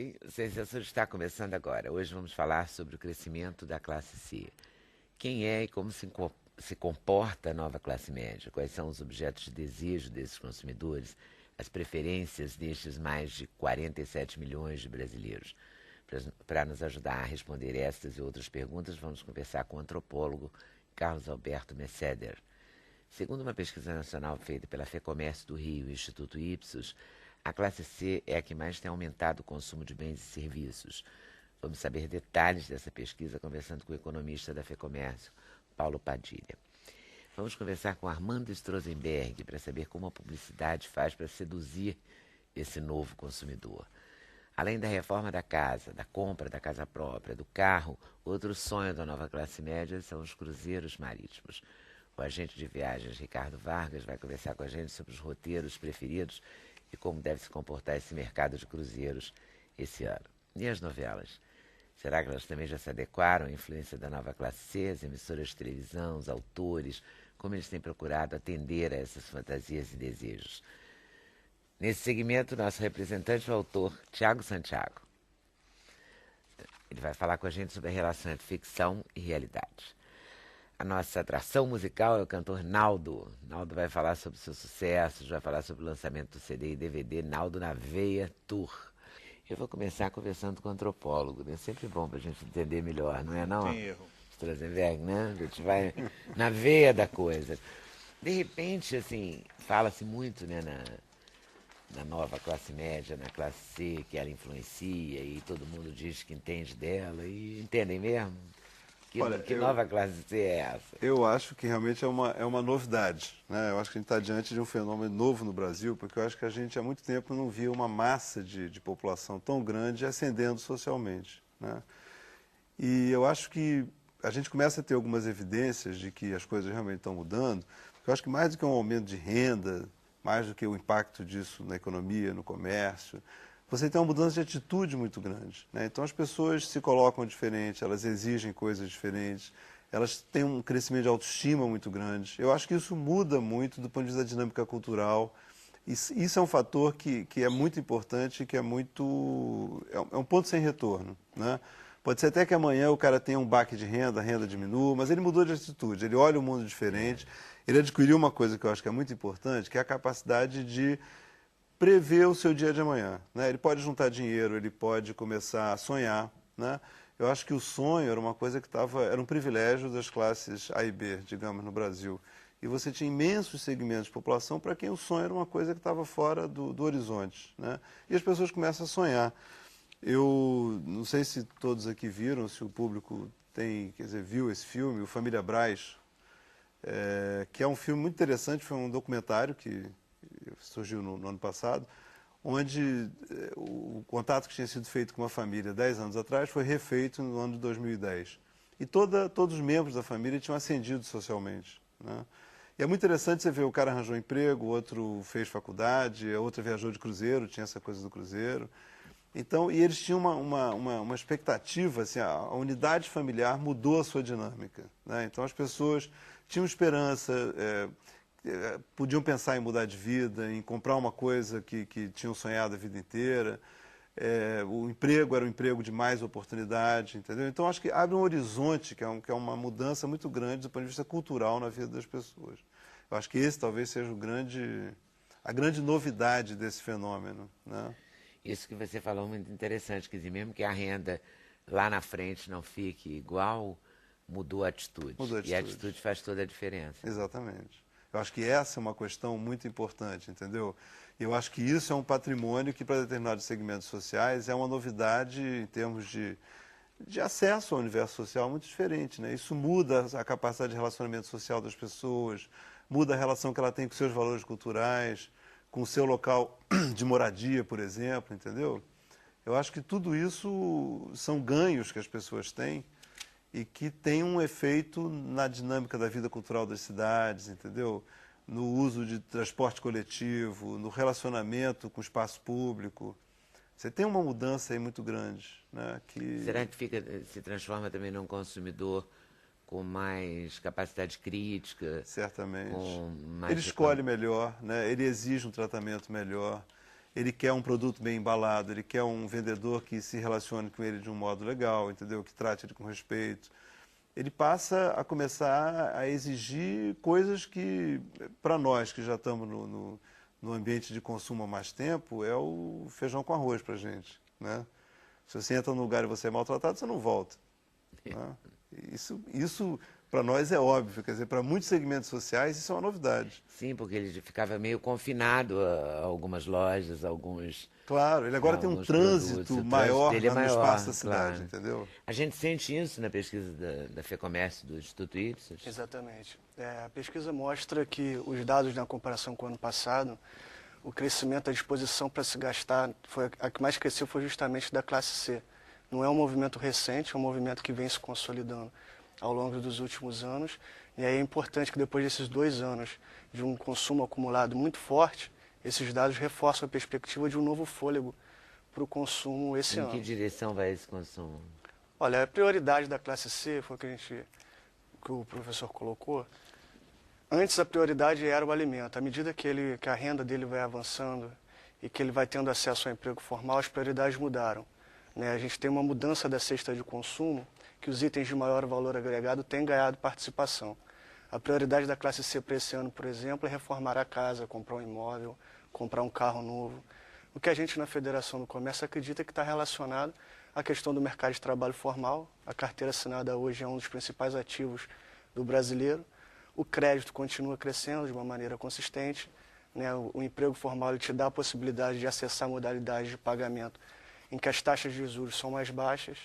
bem? O Sem Censura está começando agora. Hoje vamos falar sobre o crescimento da classe C. Quem é e como se comporta a nova classe média? Quais são os objetos de desejo desses consumidores? As preferências destes mais de 47 milhões de brasileiros? Para nos ajudar a responder estas e outras perguntas, vamos conversar com o antropólogo Carlos Alberto Messeder. Segundo uma pesquisa nacional feita pela FEComércio do Rio e Instituto Ipsos, a classe C é a que mais tem aumentado o consumo de bens e serviços. Vamos saber detalhes dessa pesquisa conversando com o economista da FEComércio, Paulo Padilha. Vamos conversar com Armando Strozenberg para saber como a publicidade faz para seduzir esse novo consumidor. Além da reforma da casa, da compra da casa própria, do carro, outro sonho da nova classe média são os cruzeiros marítimos. O agente de viagens Ricardo Vargas vai conversar com a gente sobre os roteiros preferidos e como deve se comportar esse mercado de cruzeiros esse ano. E as novelas? Será que elas também já se adequaram à influência da nova classe C, as emissoras de televisão, os autores, como eles têm procurado atender a essas fantasias e desejos? Nesse segmento, nosso representante é o autor Tiago Santiago. Ele vai falar com a gente sobre a relação entre ficção e realidade. A nossa atração musical é o cantor Naldo. Naldo vai falar sobre seus sucessos, vai falar sobre o lançamento do CD e DVD Naldo na Veia Tour. Eu vou começar conversando com o antropólogo, né? É sempre bom para a gente entender melhor, não é não? Tem erro. Strozenberg, né? A gente vai na veia da coisa. De repente, assim, fala-se muito, né, na nova classe média, na classe C, que ela influencia e todo mundo diz que entende dela. E entendem mesmo? Olha, Que nova classe C é essa? Eu acho que realmente é uma novidade, né? Eu acho que a gente está diante de um fenômeno novo no Brasil, porque eu acho que a gente há muito tempo não via uma massa de população tão grande ascendendo socialmente, né? E eu acho que a gente começa a ter algumas evidências de que as coisas realmente estão mudando, porque eu acho que mais do que um aumento de renda, mais do que o impacto disso na economia, no comércio, você tem uma mudança de atitude muito grande, né? Então as pessoas se colocam diferente, elas exigem coisas diferentes, elas têm um crescimento de autoestima muito grande. Eu acho que isso muda muito do ponto de vista da dinâmica cultural. Isso é um fator que é muito importante, que é muito... é um ponto sem retorno, né? Pode ser até que amanhã o cara tenha um baque de renda, a renda diminua, mas ele mudou de atitude, ele olha o mundo diferente, ele adquiriu uma coisa que eu acho que é muito importante, que é a capacidade de prever o seu dia de amanhã, né? Ele pode juntar dinheiro, ele pode começar a sonhar, né? Eu acho que o sonho era uma coisa que era um privilégio das classes A e B, digamos, no Brasil. E você tinha imensos segmentos de população para quem o sonho era uma coisa que estava fora do horizonte, né? E as pessoas começam a sonhar. Eu não sei se todos aqui viram, se o público viu esse filme, o Família Brás, que é um filme muito interessante, foi um documentário que surgiu no ano passado, onde o contato que tinha sido feito com uma família 10 anos atrás foi refeito no ano de 2010. E todos os membros da família tinham ascendido socialmente, né? E é muito interessante você ver, o cara arranjou emprego, o outro fez faculdade, a outra viajou de cruzeiro, tinha essa coisa do cruzeiro. Então, e eles tinham uma expectativa, assim, a unidade familiar mudou a sua dinâmica, né? Então as pessoas tinham esperança, podiam pensar em mudar de vida, em comprar uma coisa que tinham sonhado a vida inteira. O emprego era um emprego de mais oportunidade, entendeu? Então, acho que abre um horizonte, que é uma mudança muito grande do ponto de vista cultural na vida das pessoas. Eu acho que esse talvez seja a grande novidade desse fenômeno, né? Isso que você falou é muito interessante, quer dizer, mesmo que a renda lá na frente não fique igual, mudou a atitude. Mudou a atitude. E a atitude faz toda a diferença. Exatamente. Eu acho que essa é uma questão muito importante, entendeu? Eu acho que isso é um patrimônio que, para determinados segmentos sociais, é uma novidade em termos de acesso ao universo social muito diferente, né? Isso muda a capacidade de relacionamento social das pessoas, muda a relação que ela tem com seus valores culturais, com o seu local de moradia, por exemplo, entendeu? Eu acho que tudo isso são ganhos que as pessoas têm e que tem um efeito na dinâmica da vida cultural das cidades, entendeu? No uso de transporte coletivo, no relacionamento com o espaço público. Você tem uma mudança aí muito grande, né? Será que se transforma também num consumidor com mais capacidade crítica? Certamente. Com mais Ele escolhe melhor, né? Ele exige um tratamento melhor. ele quer um produto bem embalado, ele quer um vendedor que se relacione com ele de um modo legal, entendeu? Que trate ele com respeito. Ele passa a começar a exigir coisas que, para nós que já estamos no ambiente de consumo há mais tempo, é o feijão com arroz para a gente, né? Se você entra num lugar e você é maltratado, você não volta, né? Isso para nós é óbvio, quer dizer, para muitos segmentos sociais isso é uma novidade. Sim, porque ele ficava meio confinado a algumas lojas, Claro, ele agora tem um trânsito maior no espaço da cidade, entendeu? A gente sente isso na pesquisa da FEComércio, do Instituto Ipsos? Exatamente. A pesquisa mostra que os dados na comparação com o ano passado, o crescimento, a disposição para se gastar, a que mais cresceu foi justamente da classe C. Não é um movimento recente, é um movimento que vem se consolidando ao longo dos últimos anos. E aí é importante que depois desses 2 anos de um consumo acumulado muito forte, esses dados reforçam a perspectiva de um novo fôlego para o consumo esse ano. Em que direção vai esse consumo? Olha, a prioridade da classe C, foi o que o professor colocou. Antes a prioridade era o alimento. À medida que a renda dele vai avançando e que ele vai tendo acesso ao emprego formal, as prioridades mudaram, né? A gente tem uma mudança da cesta de consumo, que os itens de maior valor agregado têm ganhado participação. A prioridade da classe C para esse ano, por exemplo, é reformar a casa, comprar um imóvel, comprar um carro novo. O que a gente na Federação do Comércio acredita que está relacionado à questão do mercado de trabalho formal. A carteira assinada hoje é um dos principais ativos do brasileiro. O crédito continua crescendo de uma maneira consistente, né? O emprego formal ele te dá a possibilidade de acessar modalidades de pagamento em que as taxas de juros são mais baixas.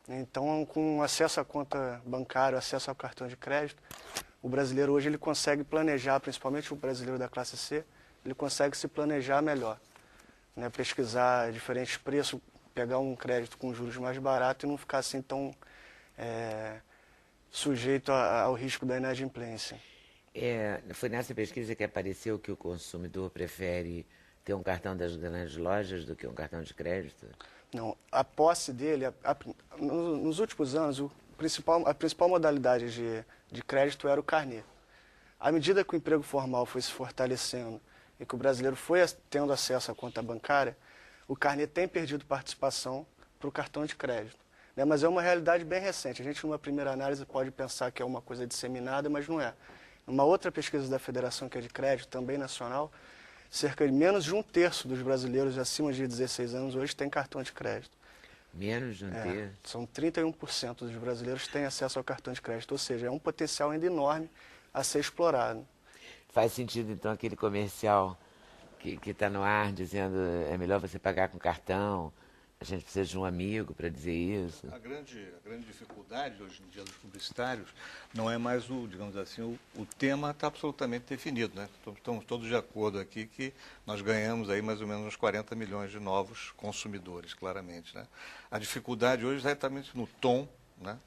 Então, com acesso à conta bancária, acesso ao cartão de crédito, o brasileiro hoje ele consegue planejar, principalmente o brasileiro da classe C, ele consegue se planejar melhor, né? Pesquisar diferentes preços, pegar um crédito com juros mais barato e não ficar assim tão sujeito ao risco da inadimplência. Foi nessa pesquisa que apareceu que o consumidor prefere ter um cartão das grandes lojas do que um cartão de crédito? Não, a posse dele, nos últimos anos, a principal modalidade de crédito era o carnê. À medida que o emprego formal foi se fortalecendo e que o brasileiro foi tendo acesso à conta bancária, o carnê tem perdido participação para o cartão de crédito, né? Mas é uma realidade bem recente. A gente, numa primeira análise, pode pensar que é uma coisa disseminada, mas não é. Uma outra pesquisa da Federação, que é de crédito, também nacional, cerca de menos de 1/3 dos brasileiros acima de 16 anos hoje tem cartão de crédito. Menos de 1/3? São 31% dos brasileiros que têm acesso ao cartão de crédito, ou seja, é um potencial ainda enorme a ser explorado. Faz sentido, então, aquele comercial que está no ar dizendo é melhor você pagar com cartão, a gente precisa de um amigo para dizer isso? A grande dificuldade hoje em dia dos publicitários não é mais digamos assim, o tema está absolutamente definido, né? Estamos todos de acordo aqui que nós ganhamos aí mais ou menos uns 40 milhões de novos consumidores, claramente, né? A dificuldade hoje é exatamente no tom, né?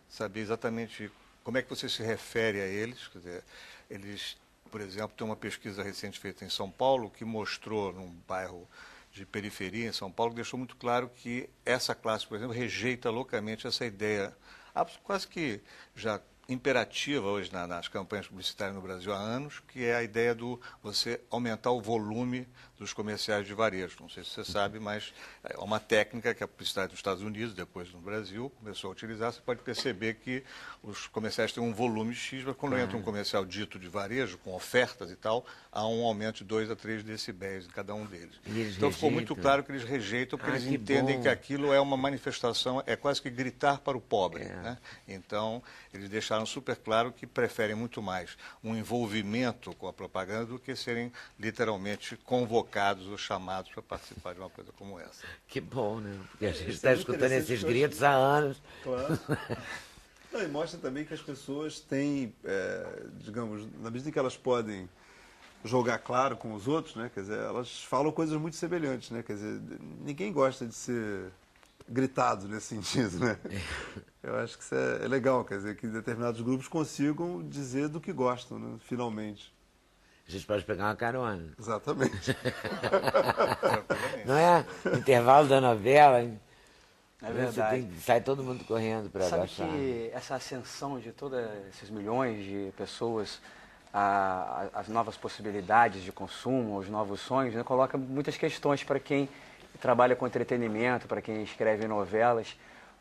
Saber exatamente como é que você se refere a eles. Quer dizer, eles, por exemplo, tem uma pesquisa recente feita em São Paulo que mostrou num bairro de periferia em São Paulo, deixou muito claro que essa classe, por exemplo, rejeita loucamente essa ideia, quase que já imperativa hoje nas campanhas publicitárias no Brasil há anos, que é a ideia do você aumentar o volume dos comerciais de varejo. Não sei se você sabe, mas é uma técnica que a publicidade dos Estados Unidos, depois no Brasil, começou a utilizar. Você pode perceber que os comerciais têm um volume X, mas quando entra um comercial dito de varejo, com ofertas e tal, há um aumento de 2 a 3 decibéis em cada um deles. Então ficou muito claro que eles rejeitam, porque eles entendem que aquilo é uma manifestação, é quase que gritar para o pobre, né? Então, eles deixaram super claro que preferem muito mais um envolvimento com a propaganda do que serem literalmente convocados ou chamados para participar de uma coisa como essa. Que bom, né? Porque a gente está escutando esses gritos há anos. Claro. Não, e mostra também que as pessoas têm, digamos, na medida que elas podem jogar claro com os outros, né? Quer dizer, elas falam coisas muito semelhantes, né? Quer dizer, ninguém gosta de ser gritado nesse sentido, né? Eu acho que isso é legal, quer dizer, que determinados grupos consigam dizer do que gostam, né? Finalmente. A gente pode pegar uma carona. Exatamente. Não é? Intervalo da novela. É verdade. Sai todo mundo correndo para agachar. Sabe que essa ascensão de todos esses milhões de pessoas as novas possibilidades de consumo, os novos sonhos, né, coloca muitas questões para quem trabalha com entretenimento, para quem escreve novelas,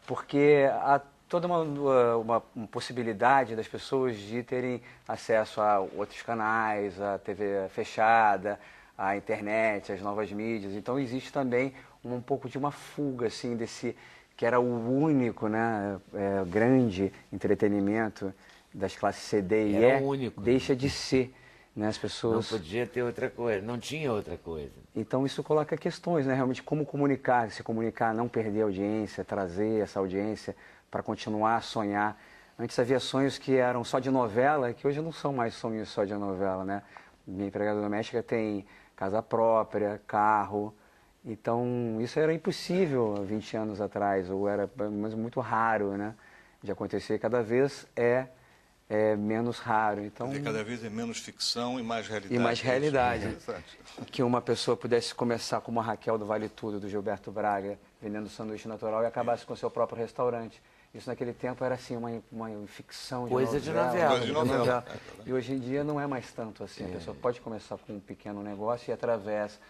porque há toda uma possibilidade das pessoas de terem acesso a outros canais, a TV fechada, a internet, as novas mídias. Então existe também um pouco de uma fuga assim desse que era o único, né, grande entretenimento das classes C, D e Era E, o único, deixa de ser, né, as pessoas... Não podia ter outra coisa, não tinha outra coisa. Então isso coloca questões, né, realmente como comunicar, se comunicar, não perder a audiência, trazer essa audiência para continuar a sonhar. Antes havia sonhos que eram só de novela, que hoje não são mais sonhos só de novela, né? Minha empregada doméstica tem casa própria, carro. Então, isso era impossível há 20 anos atrás, ou era muito raro, né, de acontecer. Cada vez é menos raro. Então, cada vez é menos ficção e mais realidade. E mais realidade. É que uma pessoa pudesse começar como a Raquel do Vale Tudo, do Gilberto Braga, vendendo sanduíche natural e acabasse com seu próprio restaurante. Isso naquele tempo era assim uma ficção de Coisa novela. de novela. E hoje em dia não é mais tanto assim. A pessoa pode começar com um pequeno negócio e através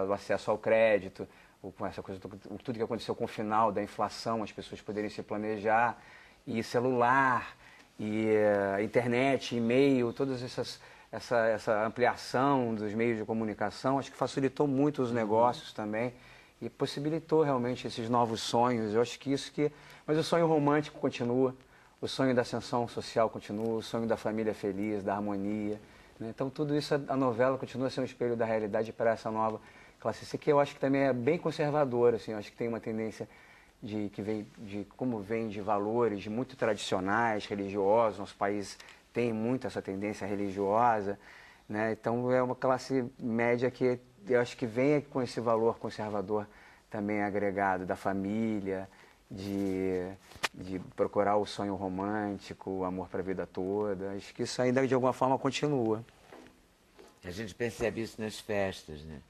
do acesso ao crédito, ou com essa coisa, tudo que aconteceu com o final da inflação, as pessoas poderem se planejar, e celular, e internet, e-mail, todas essa ampliação dos meios de comunicação, acho que facilitou muito os negócios também e possibilitou realmente esses novos sonhos. Eu acho que mas o sonho romântico continua, o sonho da ascensão social continua, o sonho da família feliz, da harmonia, né? Então tudo isso, a novela continua sendo um espelho da realidade para essa nova classe C, que eu acho que também é bem conservadora, assim, eu acho que tem uma tendência como vem de valores muito tradicionais, religiosos. Nosso país tem muito essa tendência religiosa, né? Então é uma classe média que eu acho que vem com esse valor conservador também agregado da família, de procurar o sonho romântico, o amor para a vida toda. Acho que isso ainda de alguma forma continua. A gente percebe isso nas festas, né?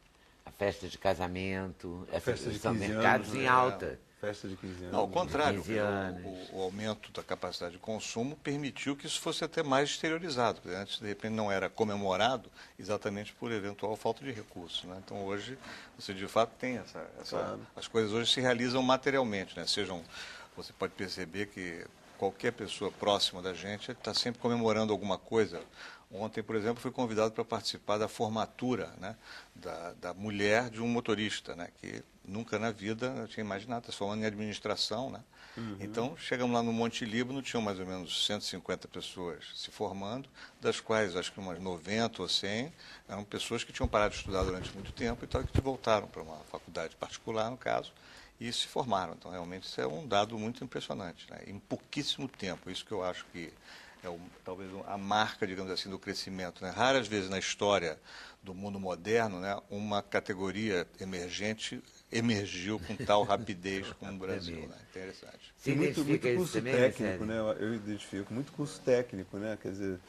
A festa de casamento, Festa de são 15 mercados anos, em né? alta. Festa de 15 anos. Não, ao contrário, 15 anos. o aumento da capacidade de consumo permitiu que isso fosse até mais exteriorizado. Antes, de repente, não era comemorado exatamente por eventual falta de recursos, né? Então, hoje, você de fato tem Claro. as coisas hoje se realizam materialmente, né? Você pode perceber que qualquer pessoa próxima da gente está sempre comemorando alguma coisa. Ontem, por exemplo, fui convidado para participar da formatura, né, da mulher de um motorista, né, que nunca na vida eu tinha imaginado, está falando em administração, né? Então, chegamos lá no Monte Líbano, tinham mais ou menos 150 pessoas se formando, das quais acho que umas 90 ou 100 eram pessoas que tinham parado de estudar durante muito tempo e tal, que voltaram para uma faculdade particular, no caso, e se formaram. Então, realmente, isso é um dado muito impressionante, né? Em pouquíssimo tempo. Isso que eu acho que talvez a marca, digamos assim, do crescimento, né? Raras vezes na história do mundo moderno, né, uma categoria emergente emergiu com tal rapidez como o Brasil, né? Interessante. Se muito identifica curso isso também, técnico, Marcelo? né? Eu identifico muito curso técnico, né? Quer dizer,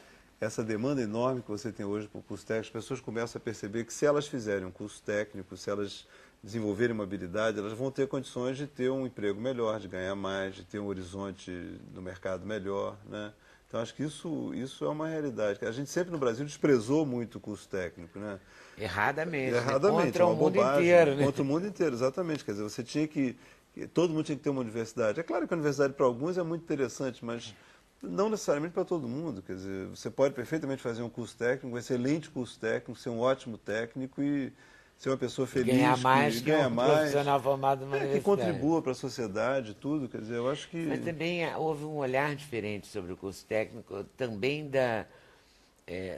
essa demanda enorme que você tem hoje por curso técnico, as pessoas começam a perceber que se elas fizerem um curso técnico, se elas desenvolverem uma habilidade, elas vão ter condições de ter um emprego melhor, de ganhar mais, de ter um horizonte no mercado melhor, né? Então, acho que isso é uma realidade. A gente sempre no Brasil desprezou muito o curso técnico, né? Erradamente. Erradamente, Contra é uma o mundo bobagem. inteiro, né? Contra o mundo inteiro, exatamente. Quer dizer, você tinha que... Todo mundo tinha que ter uma universidade. É claro que a universidade para alguns é muito interessante, mas não necessariamente para todo mundo. Quer dizer, você pode perfeitamente fazer um curso técnico, um excelente curso técnico, ser um ótimo técnico e ser uma pessoa feliz, Ganhar mais que ganha um mais, profissional formado numa que universidade. contribua para a sociedade, tudo. Quer dizer, eu acho que... Mas também houve um olhar diferente sobre o curso técnico, também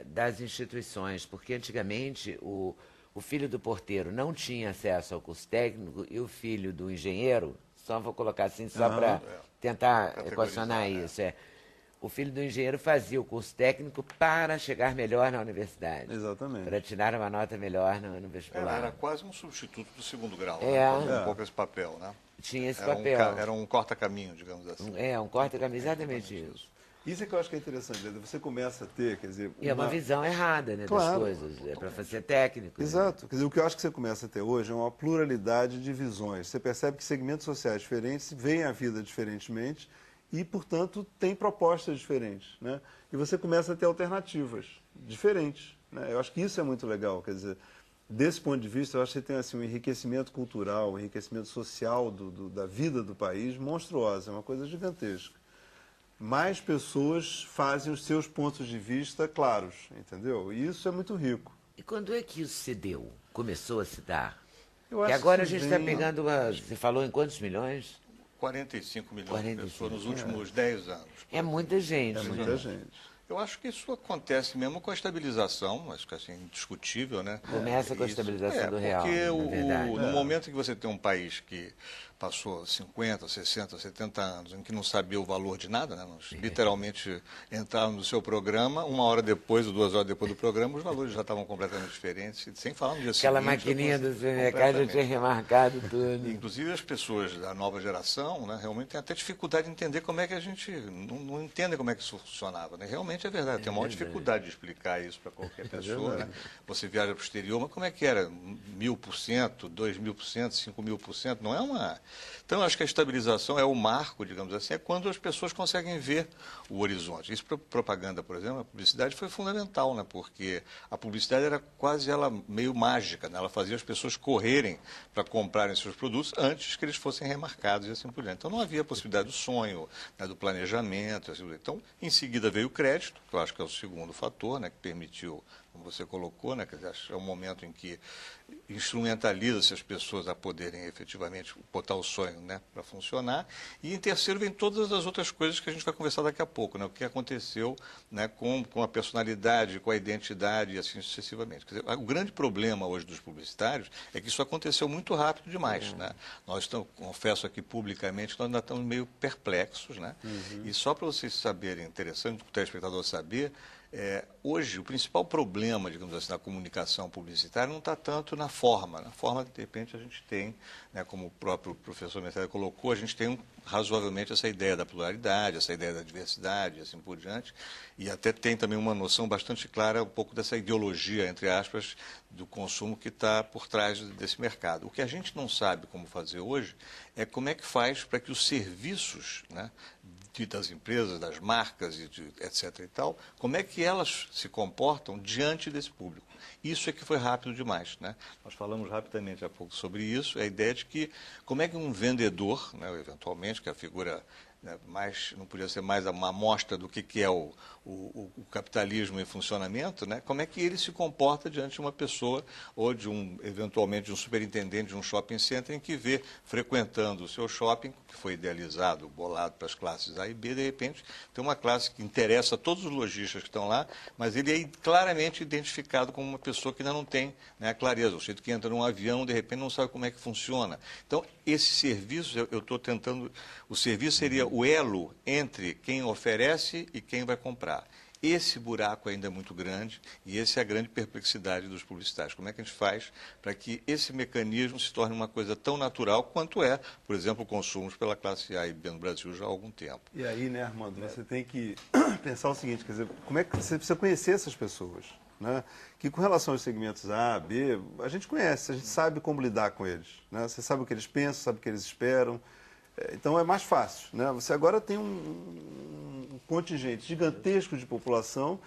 das instituições, porque antigamente o filho do porteiro não tinha acesso ao curso técnico e o filho do engenheiro, só vou colocar assim só para tentar equacionar isso, o filho do engenheiro fazia o curso técnico para chegar melhor na universidade. Exatamente. Para tirar uma nota melhor no vestibular. Era quase um substituto do segundo grau, É. né? Fazia um pouco esse papel, né? Tinha esse Era papel. Era um corta-caminho, digamos assim. Um corta-caminho, exatamente isso. Isso é que eu acho que é interessante. Você começa a ter, quer dizer... E é uma visão errada, né, Claro. das coisas. É para fazer técnico. né? Exato. Quer dizer, o que eu acho que você começa a ter hoje é uma pluralidade de visões. Você percebe que segmentos sociais diferentes veem a vida diferentemente e, portanto, tem propostas diferentes, né? E você começa a ter alternativas diferentes, né? Eu acho que isso é muito legal, quer dizer, desse ponto de vista, eu acho que tem assim, um enriquecimento cultural, um enriquecimento social da vida do país monstruoso, é uma coisa gigantesca. Mais pessoas fazem os seus pontos de vista claros, entendeu? E isso é muito rico. E quando é que isso se deu? Começou a se dar? Eu Porque acho agora a que gente isso está vem- pegando uma... Você falou em quantos milhões? 45 milhões 45, de pessoas nos últimos 10 anos. É muita gente. É né? muita gente. Eu acho que isso acontece mesmo com a estabilização, acho que assim, indiscutível, né? Começa com a Isso. estabilização do real, Porque na verdade. no momento que você tem um país que passou 50, 60, 70 anos em que não sabia o valor de nada, né? Nós literalmente entrávamos no seu programa, 1 hora depois ou 2 horas depois do programa, os valores já estavam completamente diferentes, sem falar no dia Aquela seguinte, maquininha do supermercado já completamente. tinha remarcado tudo. Inclusive as pessoas da nova geração, né, realmente têm até dificuldade de entender como é que a gente não entende como é que isso funcionava. Né? Realmente é verdade, tem a maior dificuldade de explicar isso para qualquer pessoa. Né? Você viaja para o exterior, mas como é que era? 1000%, 2000%, 5000%? Não é uma... Então, eu acho que a estabilização é o marco, digamos assim, é quando as pessoas conseguem ver o horizonte. Isso para propaganda, por exemplo, a publicidade foi fundamental, né? Porque a publicidade era quase ela meio mágica, né? Ela fazia as pessoas correrem para comprarem seus produtos antes que eles fossem remarcados e assim por diante. Então, não havia possibilidade do sonho, né, do planejamento. Assim, então, em seguida veio o crédito, que eu acho que é o segundo fator, né, que permitiu, como você colocou, né, quer dizer, é um momento em que instrumentaliza-se as pessoas a poderem efetivamente botar o sonho, né, para funcionar. E em terceiro vem todas as outras coisas que a gente vai conversar daqui a pouco, né, o que aconteceu, né, com a personalidade, com a identidade e assim sucessivamente. Quer dizer, o grande problema hoje dos publicitários é que isso aconteceu muito rápido demais. Né? Nós estamos, confesso aqui publicamente, nós ainda estamos meio perplexos. Né? E só para vocês saberem, interessante, o telespectador saber, hoje, o principal problema, digamos assim, na comunicação publicitária não está tanto na forma. Na forma, de repente, a gente tem, né, como o próprio professor Mercedes colocou, a gente tem razoavelmente essa ideia da pluralidade, essa ideia da diversidade, assim por diante, e até tem também uma noção bastante clara, um pouco dessa ideologia, entre aspas, do consumo que está por trás desse mercado. O que a gente não sabe como fazer hoje é como é que faz para que os serviços, né, das empresas, das marcas, etc. e tal, como é que elas se comportam diante desse público. Isso é que foi rápido demais. Né? Nós falamos rapidamente há pouco sobre isso, a ideia de que como é que um vendedor, né, eventualmente, que é a figura, né, não podia ser mais uma amostra do que é o capitalismo em funcionamento, né? Como é que ele se comporta diante de uma pessoa ou eventualmente de um superintendente de um shopping center em que vê frequentando o seu shopping, que foi idealizado, bolado para as classes A e B, de repente tem uma classe que interessa a todos os lojistas que estão lá, mas ele é claramente identificado como uma pessoa que ainda não tem, né, a clareza. O jeito que entra num avião, de repente não sabe como é que funciona. Então, esse serviço, eu estou tentando... O serviço seria o elo entre quem oferece e quem vai comprar. Esse buraco ainda é muito grande e essa é a grande perplexidade dos publicitários. Como é que a gente faz para que esse mecanismo se torne uma coisa tão natural quanto é, por exemplo, consumos pela classe A e B no Brasil já há algum tempo? E aí, né, Armando, você tem que pensar o seguinte, quer dizer, como é que você precisa conhecer essas pessoas, né? Que com relação aos segmentos A, B, a gente conhece, a gente sabe como lidar com eles, né? Você sabe o que eles pensam, sabe o que eles esperam, então é mais fácil, né? Você agora tem um contingente gigantesco de população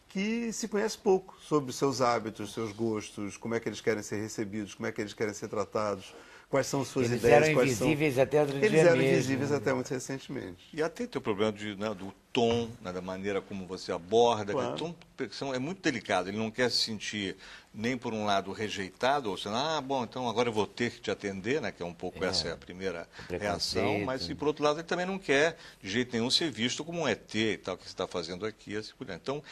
que se conhece pouco sobre os seus hábitos, seus gostos, como é que eles querem ser recebidos, como é que eles querem ser tratados, quais são as suas Eles ideias, eram quais são... invisíveis até outro dia Eles eram mesmo. invisíveis até muito recentemente. E até tem o problema do tom, né, da maneira como você aborda. Claro. O tom é muito delicado. Ele não quer se sentir nem por um lado rejeitado, ou seja, bom, então agora eu vou ter que te atender, né, que é um pouco essa é a primeira reação, mas e por outro lado ele também não quer de jeito nenhum ser visto como um ET e tal, que você está fazendo aqui, assim por diante. Então,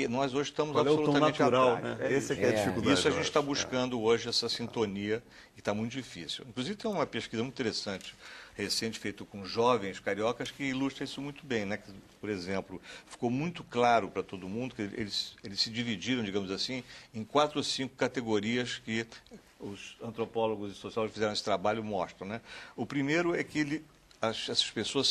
nós hoje estamos Qual é o tom absolutamente natural, atrás. né? Esse é que é a dificuldade. Isso a gente eu está acho. buscando hoje, essa sintonia, e está muito difícil. Inclusive tem uma pesquisa muito interessante, recente, feita com jovens cariocas, que ilustra isso muito bem. Né? Por exemplo, ficou muito claro para todo mundo que eles se dividiram, digamos assim, em 4 ou 5 categorias que os antropólogos e sociólogos que fizeram esse trabalho mostram. Né? O primeiro é que essas pessoas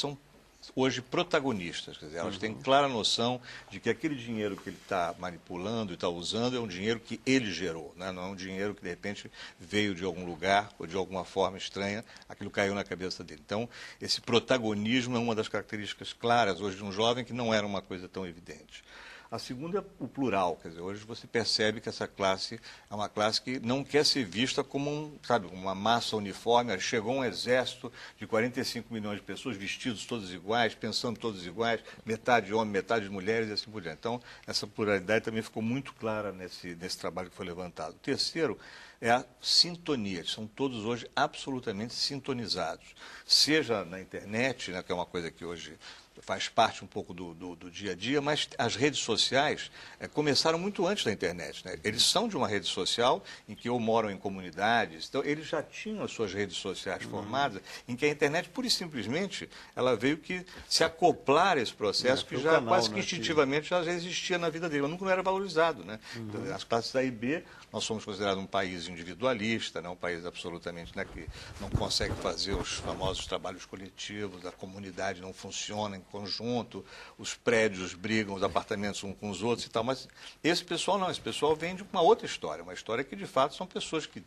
hoje protagonistas, quer dizer, elas têm clara noção de que aquele dinheiro que ele está manipulando e está usando é um dinheiro que ele gerou, né? Não é um dinheiro que de repente veio de algum lugar ou de alguma forma estranha, aquilo caiu na cabeça dele. Então, esse protagonismo é uma das características claras hoje de um jovem que não era uma coisa tão evidente. A segunda é o plural, quer dizer, hoje você percebe que essa classe é uma classe que não quer ser vista como uma massa uniforme. Chegou um exército de 45 milhões de pessoas vestidos todos iguais, pensando todos iguais, metade homem, metade mulheres e assim por diante. Então, essa pluralidade também ficou muito clara nesse trabalho que foi levantado. O terceiro é a sintonia. São todos hoje absolutamente sintonizados. Seja na internet, né, que é uma coisa que hoje faz parte um pouco do dia a dia, mas as redes sociais começaram muito antes da internet, né? Eles são de uma rede social em que ou moram em comunidades, então eles já tinham as suas redes sociais formadas, em que a internet, pura e simplesmente, ela veio que se acoplar a esse processo que já canal, quase que instintivamente já existia na vida dele, mas nunca não era valorizado, né? Então, as classes A e B, nós somos considerados um país individualista, né? Um país absolutamente, né, que não consegue fazer os famosos trabalhos coletivos, a comunidade não funciona em conjunto, os prédios brigam, os apartamentos uns com os outros e tal, mas esse pessoal não, esse pessoal vem de uma outra história, uma história que de fato são pessoas que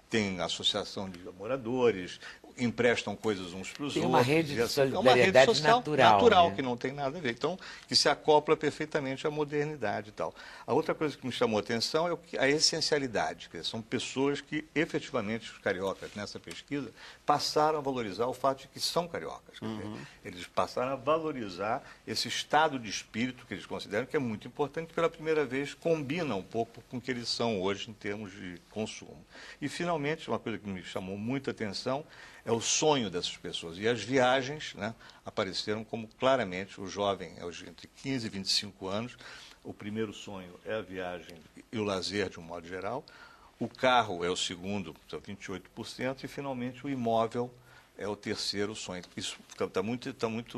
têm associação de moradores, emprestam coisas uns para os outros. Tem uma rede de assim, solidariedade é uma rede social natural, né? que não tem nada a ver. Então, que se acopla perfeitamente à modernidade e tal. A outra coisa que me chamou a atenção é a essencialidade. Quer dizer, são pessoas que, efetivamente, os cariocas, nessa pesquisa, passaram a valorizar o fato de que são cariocas. Quer dizer, eles passaram a valorizar esse estado de espírito que eles consideram que é muito importante, que pela primeira vez combina um pouco com o que eles são hoje em termos de consumo. E, finalmente, uma coisa que me chamou muita atenção é o sonho dessas pessoas. E as viagens, né, apareceram como claramente o jovem, entre 15 e 25 anos, o primeiro sonho é a viagem e o lazer de um modo geral, o carro é o segundo, 28%, e finalmente o imóvel é o terceiro sonho. Isso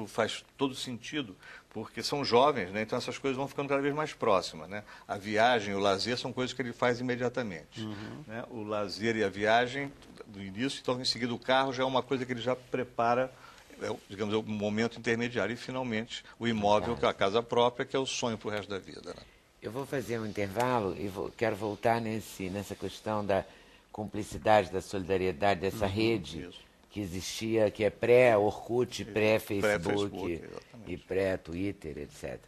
faz todo sentido, porque são jovens, né? Então essas coisas vão ficando cada vez mais próximas, né? A viagem e o lazer são coisas que ele faz imediatamente. Né? O lazer e a viagem, do início, então em seguida o carro já é uma coisa que ele já prepara, digamos, é o momento intermediário. E finalmente o imóvel, que é a casa própria, que é o sonho para o resto da vida. Né? Eu vou fazer um intervalo e quero voltar nessa questão da cumplicidade, da solidariedade, dessa rede que existia, que é pré-Orkut, pré-Facebook e pré-Twitter, etc.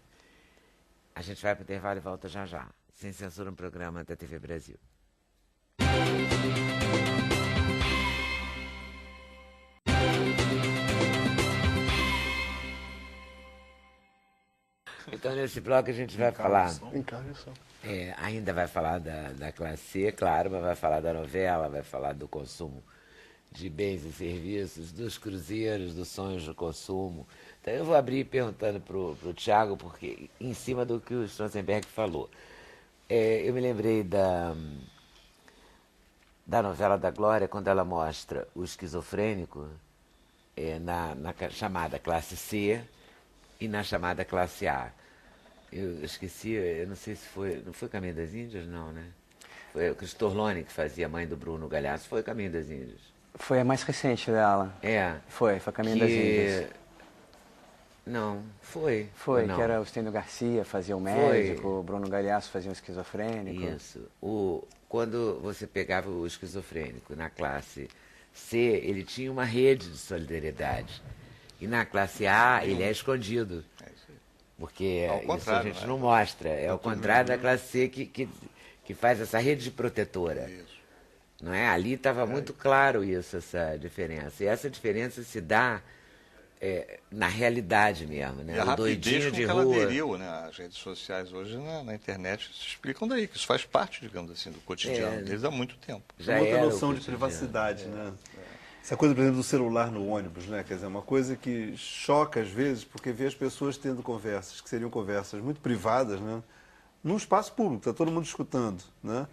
A gente vai para o intervalo e volta já já. Sem Censura, um programa da TV Brasil. Então, nesse bloco a gente vai falar... ainda vai falar da classe C, claro, mas vai falar da novela, vai falar do consumo de bens e serviços, dos cruzeiros, dos sonhos do consumo. Então, eu vou abrir perguntando para o Tiago, porque em cima do que o Stronzenberg falou. Eu me lembrei da novela da Glória, quando ela mostra o esquizofrênico na chamada classe C e na chamada classe A. Eu esqueci, eu não sei se foi... Não foi Caminho das Índias, não, né? Foi o Cristorlone que fazia a mãe do Bruno Galhaço. Foi Caminho das Índias. Foi a mais recente dela. Foi Caminho das Índias. Não, foi. Foi, não? Que era o Stênio Garcia, fazia o médico, o Bruno Galhaço fazia o esquizofrênico. Isso. Quando você pegava o esquizofrênico na classe C, ele tinha uma rede de solidariedade. E na classe A, ele é escondido. Porque isso a gente não mostra. É o contrário da classe C que faz essa rede de protetora. Isso. Não é? Ali estava muito claro isso, essa diferença. E essa diferença se dá na realidade mesmo, né? E a rapidez com de que rua. ela aderiu, né? As redes sociais hoje na internet se explicam daí, que isso faz parte, digamos assim, do cotidiano deles há muito tempo. Já outra noção de privacidade, né? Essa coisa, por exemplo, do celular no ônibus, né? Quer dizer, uma coisa que choca às vezes, porque vê as pessoas tendo conversas, que seriam conversas muito privadas, né? Num espaço público, está todo mundo escutando, né?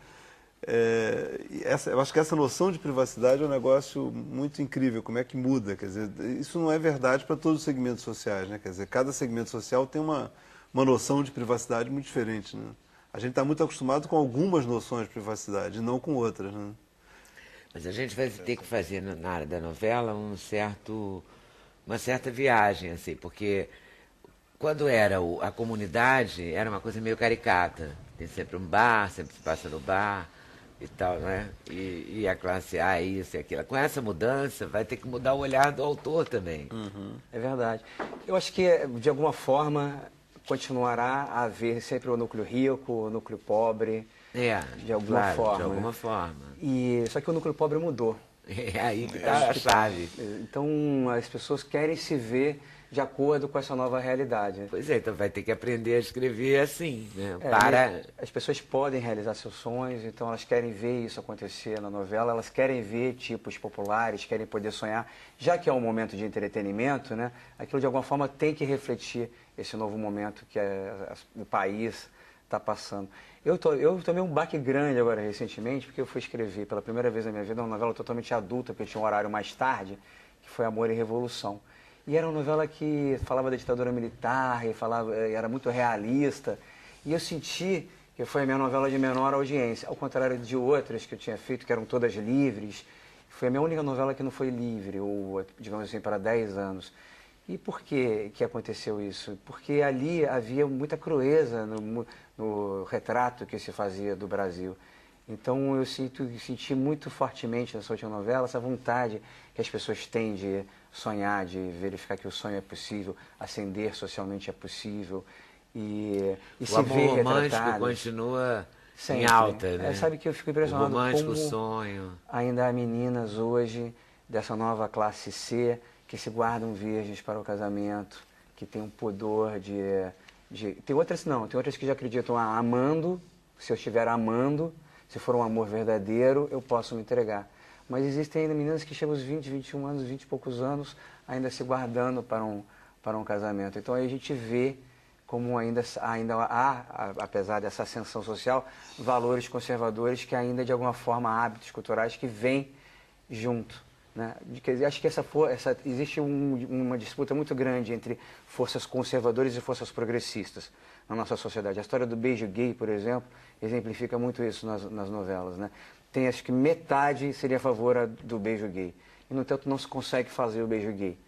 Eu acho que essa noção de privacidade é um negócio muito incrível, como é que muda, quer dizer, isso não é verdade para todos os segmentos sociais, né? Quer dizer, cada segmento social tem uma noção de privacidade muito diferente, né? A gente está muito acostumado com algumas noções de privacidade, não com outras, né? Mas a gente vai ter que fazer, na área da novela, um certo uma certa viagem, assim, porque quando era a comunidade, era uma coisa meio caricata. Tem sempre um bar, sempre se passa no bar e tal, né? E a classe A, isso e aquilo. Com essa mudança, vai ter que mudar o olhar do autor também. É verdade. Eu acho que, de alguma forma, continuará a haver sempre o núcleo rico, o núcleo pobre, de alguma claro, forma. de alguma né? forma. Só que o núcleo pobre mudou. É aí que está a chave. Então, as pessoas querem se ver de acordo com essa nova realidade. Pois é, então vai ter que aprender a escrever assim, né? As pessoas podem realizar seus sonhos, então elas querem ver isso acontecer na novela, elas querem ver tipos populares, querem poder sonhar. Já que é um momento de entretenimento, né? Aquilo de alguma forma tem que refletir esse novo momento que o país está passando. Eu tomei um baque grande agora recentemente, porque eu fui escrever pela primeira vez na minha vida uma novela totalmente adulta, porque tinha um horário mais tarde, que foi Amor e Revolução. E era uma novela que falava da ditadura militar, era muito realista. E eu senti que foi a minha novela de menor audiência, ao contrário de outras que eu tinha feito, que eram todas livres. Foi a minha única novela que não foi livre, ou, digamos assim, para 10 anos. E por que aconteceu isso? Porque ali havia muita crueza no retrato que se fazia do Brasil. Então eu senti muito fortemente nessa última novela essa vontade que as pessoas têm de sonhar, de verificar que o sonho é possível, ascender socialmente é possível e se ver O amor romântico continua em alta, né? Sabe que eu fico impressionado o romântico como sonho. Ainda há meninas hoje dessa nova classe C que se guardam virgens para o casamento, que tem um pudor Tem outras não, tem outras que já acreditam amando, se eu estiver amando, se for um amor verdadeiro, eu posso me entregar. Mas existem ainda meninas que chegam aos 20, 21 anos, 20 e poucos anos, ainda se guardando para um casamento. Então aí a gente vê como ainda há, apesar dessa ascensão social, valores conservadores que ainda, de alguma forma, hábitos culturais que vêm junto. Né? Acho que existe uma disputa muito grande entre forças conservadoras e forças progressistas na nossa sociedade. A história do beijo gay, por exemplo, exemplifica muito isso nas novelas. Né? Tem, acho que metade seria a favor do beijo gay. E, no entanto, não se consegue fazer o beijo gay.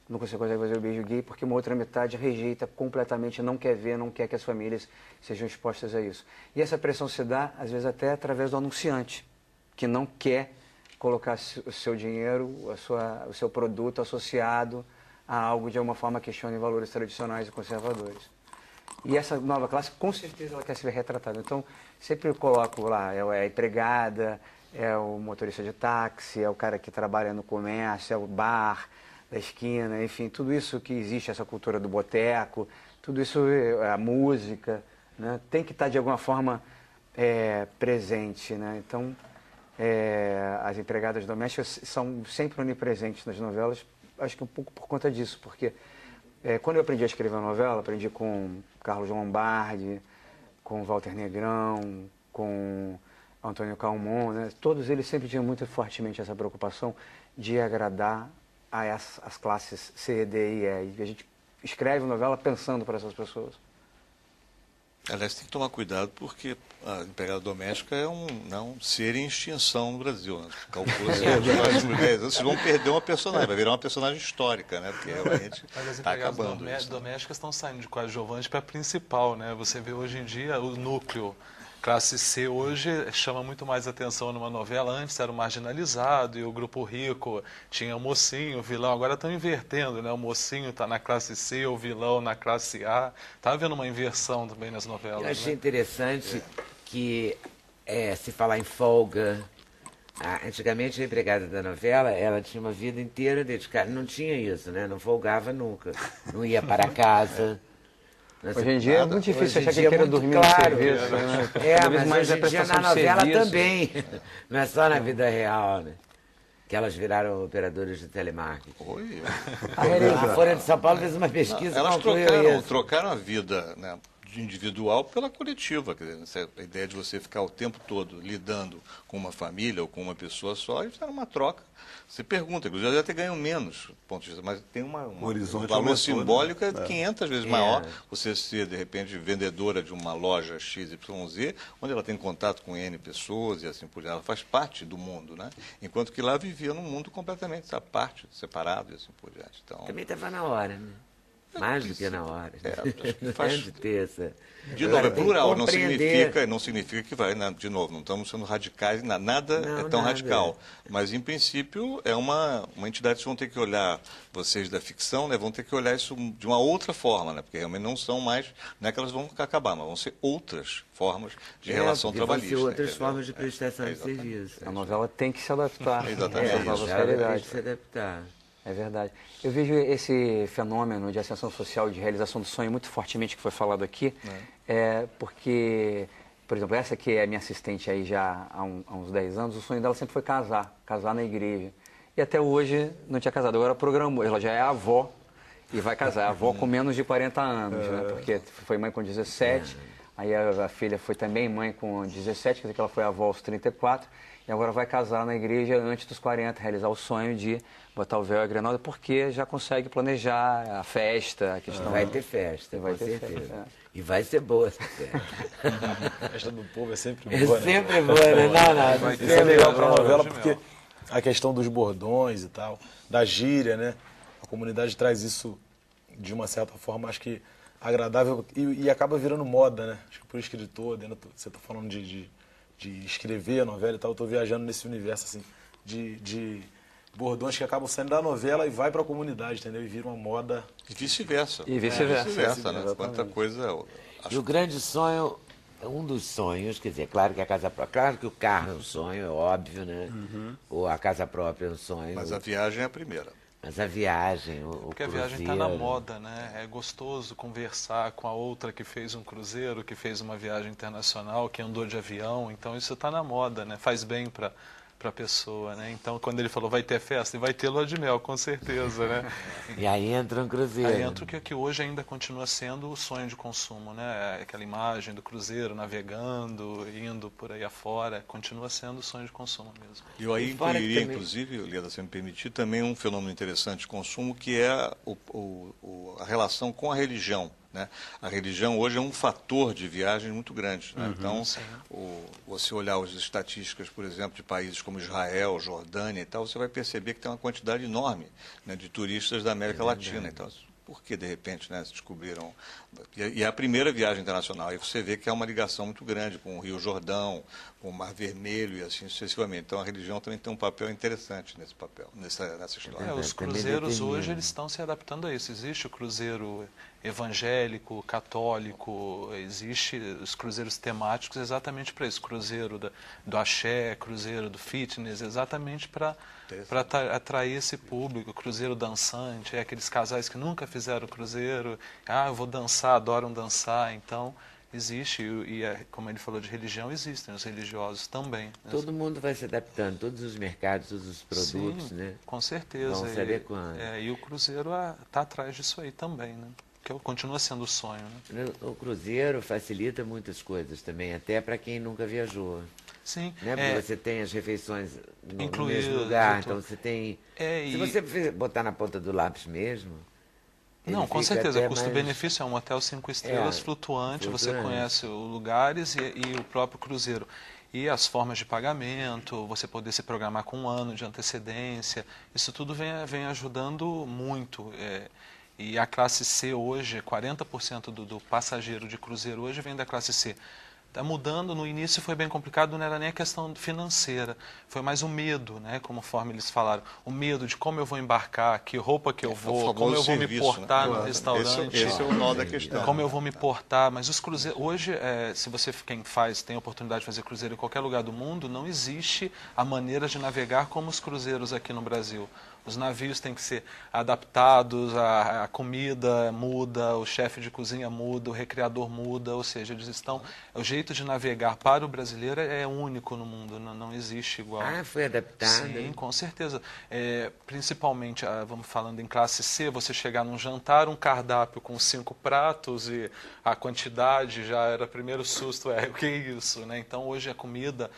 Não se consegue fazer o beijo gay porque uma outra metade rejeita completamente, não quer ver, não quer que as famílias sejam expostas a isso. E essa pressão se dá, às vezes, até através do anunciante, que não quer colocar o seu dinheiro, o seu produto associado a algo de alguma forma que questione valores tradicionais e conservadores. E essa nova classe, com certeza, ela quer se ver retratada. Então, sempre eu coloco lá, é a empregada, é o motorista de táxi, é o cara que trabalha no comércio, é o bar da esquina, enfim, tudo isso que existe, essa cultura do boteco, tudo isso, a música, né, tem que estar de alguma forma presente, né? Então, as empregadas domésticas são sempre onipresentes nas novelas, acho que um pouco por conta disso, porque quando eu aprendi a escrever uma novela, aprendi com Carlos Lombardi, com Walter Negrão, com Antônio Calmon, né? Todos eles sempre tinham muito fortemente essa preocupação de agradar as classes C, D e E. E a gente escreve novela pensando para essas pessoas. Aliás, tem que tomar cuidado porque a empregada doméstica é um ser em extinção no Brasil. Né? Calcula-se que nos próximos 10 anos vocês vão perder uma personagem, vai virar uma personagem histórica, né? Porque realmente está acabando. As domésticas estão saindo de coadjuvante para principal, né? Você vê hoje em dia o núcleo classe C hoje chama muito mais atenção numa novela. Antes era o marginalizado e o grupo rico tinha o mocinho, o vilão. Agora estão invertendo, né? O mocinho está na classe C, o vilão na classe A. Está havendo uma inversão também nas novelas. Eu achei né? interessante que se falar em folga. Antigamente a empregada da novela, ela tinha uma vida inteira dedicada. Não tinha isso, né? Não folgava nunca. Não ia para casa. Hoje em dia é muito difícil achar que queira dormir claro, no serviço. Né? Mas hoje em dia na novela também. Não é só na vida real, né? Que elas viraram operadoras de telemarketing. Oi. A Folha de São Paulo fez uma pesquisa. Elas trocaram a vida, né, individual pela coletiva. Quer dizer, a ideia de você ficar o tempo todo lidando com uma família ou com uma pessoa só, isso era uma troca. Você pergunta, inclusive, eu até ganho menos, ponto de vista, mas tem um horizonte valor aumentou, simbólico né? 500 vezes maior você ser, de repente, vendedora de uma loja XYZ, onde ela tem contato com N pessoas e assim por diante. Ela faz parte do mundo, né? Enquanto que lá vivia num mundo completamente à parte, separado e assim por diante. Então, Também estava na hora, né? Mais do que na hora. acho que Não faz- é de ter essa... de novo, Agora, é tem que plural, compreender- não significa que vai, né? De novo, não estamos sendo radicais, nada Não, é tão nada. radical. Mas, em princípio, é uma entidade que vão ter que olhar, vocês da ficção, né, vão ter que olhar isso de uma outra forma, né? Porque realmente não são mais, não é que elas vão acabar, mas vão ser outras formas de relação porque trabalhista. Vão ser outras entendeu? formas de prestação de exatamente. serviço. A novela tem que se adaptar. Exatamente. a essa nova Ela tem realidade. que se adaptar. É verdade. Eu vejo esse fenômeno de ascensão social, de realização do sonho muito fortemente, que foi falado aqui, porque, por exemplo, essa que é minha assistente aí já há uns 10 anos, o sonho dela sempre foi casar na igreja. E até hoje não tinha casado, agora programou, ela já é avó e vai casar, avó com menos de 40 anos, né? Porque foi mãe com 17, aí a filha foi também mãe com 17, quer dizer que ela foi avó aos 34, e agora vai casar na igreja antes dos 40, realizar o sonho de botar o véu e a granada, porque já consegue planejar a festa, a questão... Vai ter festa, Vai com ter certeza. festa, E vai ser boa essa festa. A festa do povo é sempre É boa, né? sempre boa, né? Não, Isso é legal pra novela porque a questão dos bordões e tal, da gíria, né? A comunidade traz isso de uma certa forma, acho que agradável e acaba virando moda, né? Acho que por escritor, você tá falando de escrever a novela e tal, eu tô viajando nesse universo, assim, de bordões que acabam saindo da novela e vai pra comunidade, entendeu? E vira uma moda. E vice-versa. E vice-versa. Vice-versa, né? Exatamente. Quanta coisa... E o grande sonho, um dos sonhos, quer dizer, claro que a casa própria, claro que o carro é um sonho, é óbvio, né? Ou a casa própria é um sonho. Mas a viagem é a primeira. Mas a viagem, o Porque a viagem está na moda, né? É gostoso conversar com a outra que fez um cruzeiro, que fez uma viagem internacional, que andou de avião. Então isso está na moda, né? Faz bem para a pessoa, né? Então quando ele falou vai ter festa, e vai ter lua de mel, com certeza, né? E aí entra um cruzeiro. Aí entra o que hoje ainda continua sendo o sonho de consumo, né? Aquela imagem do cruzeiro navegando, indo por aí afora, continua sendo o sonho de consumo mesmo. E eu aí E fora que incluiria, também- inclusive, Leda, se me permitir, também um fenômeno interessante de consumo, que é a relação com a religião. Né? A religião hoje é um fator de viagem muito grande. Né? Então, você olhar as estatísticas, por exemplo, de países como Israel, Jordânia e tal, você vai perceber que tem uma quantidade enorme, né, de turistas da América Latina. Então, por que, de repente, né, se descobriram... E é a primeira viagem internacional. Aí você vê que há uma ligação muito grande com o Rio Jordão, com o Mar Vermelho e assim sucessivamente. Então, a religião também tem um papel interessante nesse papel, nessa história. Os também cruzeiros determina. hoje eles estão se adaptando a isso. Existe o cruzeiro evangélico, católico, existe os cruzeiros temáticos exatamente para isso. Cruzeiro do axé, cruzeiro do fitness, exatamente para atrair esse público. Cruzeiro dançante, aqueles casais que nunca fizeram cruzeiro. Ah, eu vou dançar, adoram dançar. Então, existe, como ele falou de religião, existem os religiosos também. Né? Todo mundo vai se adaptando, todos os mercados, todos os produtos, Sim, né? com certeza. Vão se adequando. E o cruzeiro está atrás disso aí também, né? Que continua sendo o sonho, né? O cruzeiro facilita muitas coisas também, até para quem nunca viajou. Sim, Né? Porque você tem as refeições no Incluído, mesmo lugar, tudo. então você tem... É, Se e- você botar na ponta do lápis mesmo... ele Não, com fica certeza. até Custo-benefício é um hotel 5 estrelas flutuante, você flutuante. conhece os lugares e o próprio cruzeiro. E as formas de pagamento, você poder se programar com um ano de antecedência, isso tudo vem ajudando muito. E a classe C hoje, 40% do passageiro de cruzeiro hoje vem da classe C. Está mudando, no início foi bem complicado, não era nem a questão financeira, foi mais o medo, né? Conforme eles falaram, o medo de como eu vou embarcar, que roupa que eu vou, como eu vou me portar no restaurante. Esse é o nó da questão. Como eu vou me portar, mas os cruzeiros, hoje, se você quem tem a oportunidade de fazer cruzeiro em qualquer lugar do mundo, não existe a maneira de navegar como os cruzeiros aqui no Brasil. Os navios têm que ser adaptados, a comida muda, o chefe de cozinha muda, o recreador muda, ou seja, eles estão... O jeito de navegar para o brasileiro é único no mundo, não existe igual. Ah, foi adaptado? Sim, com certeza. Principalmente, vamos falando em classe C, você chegar num jantar, um cardápio com 5 pratos e a quantidade já era o primeiro susto, o que é isso, né? Então, hoje a comida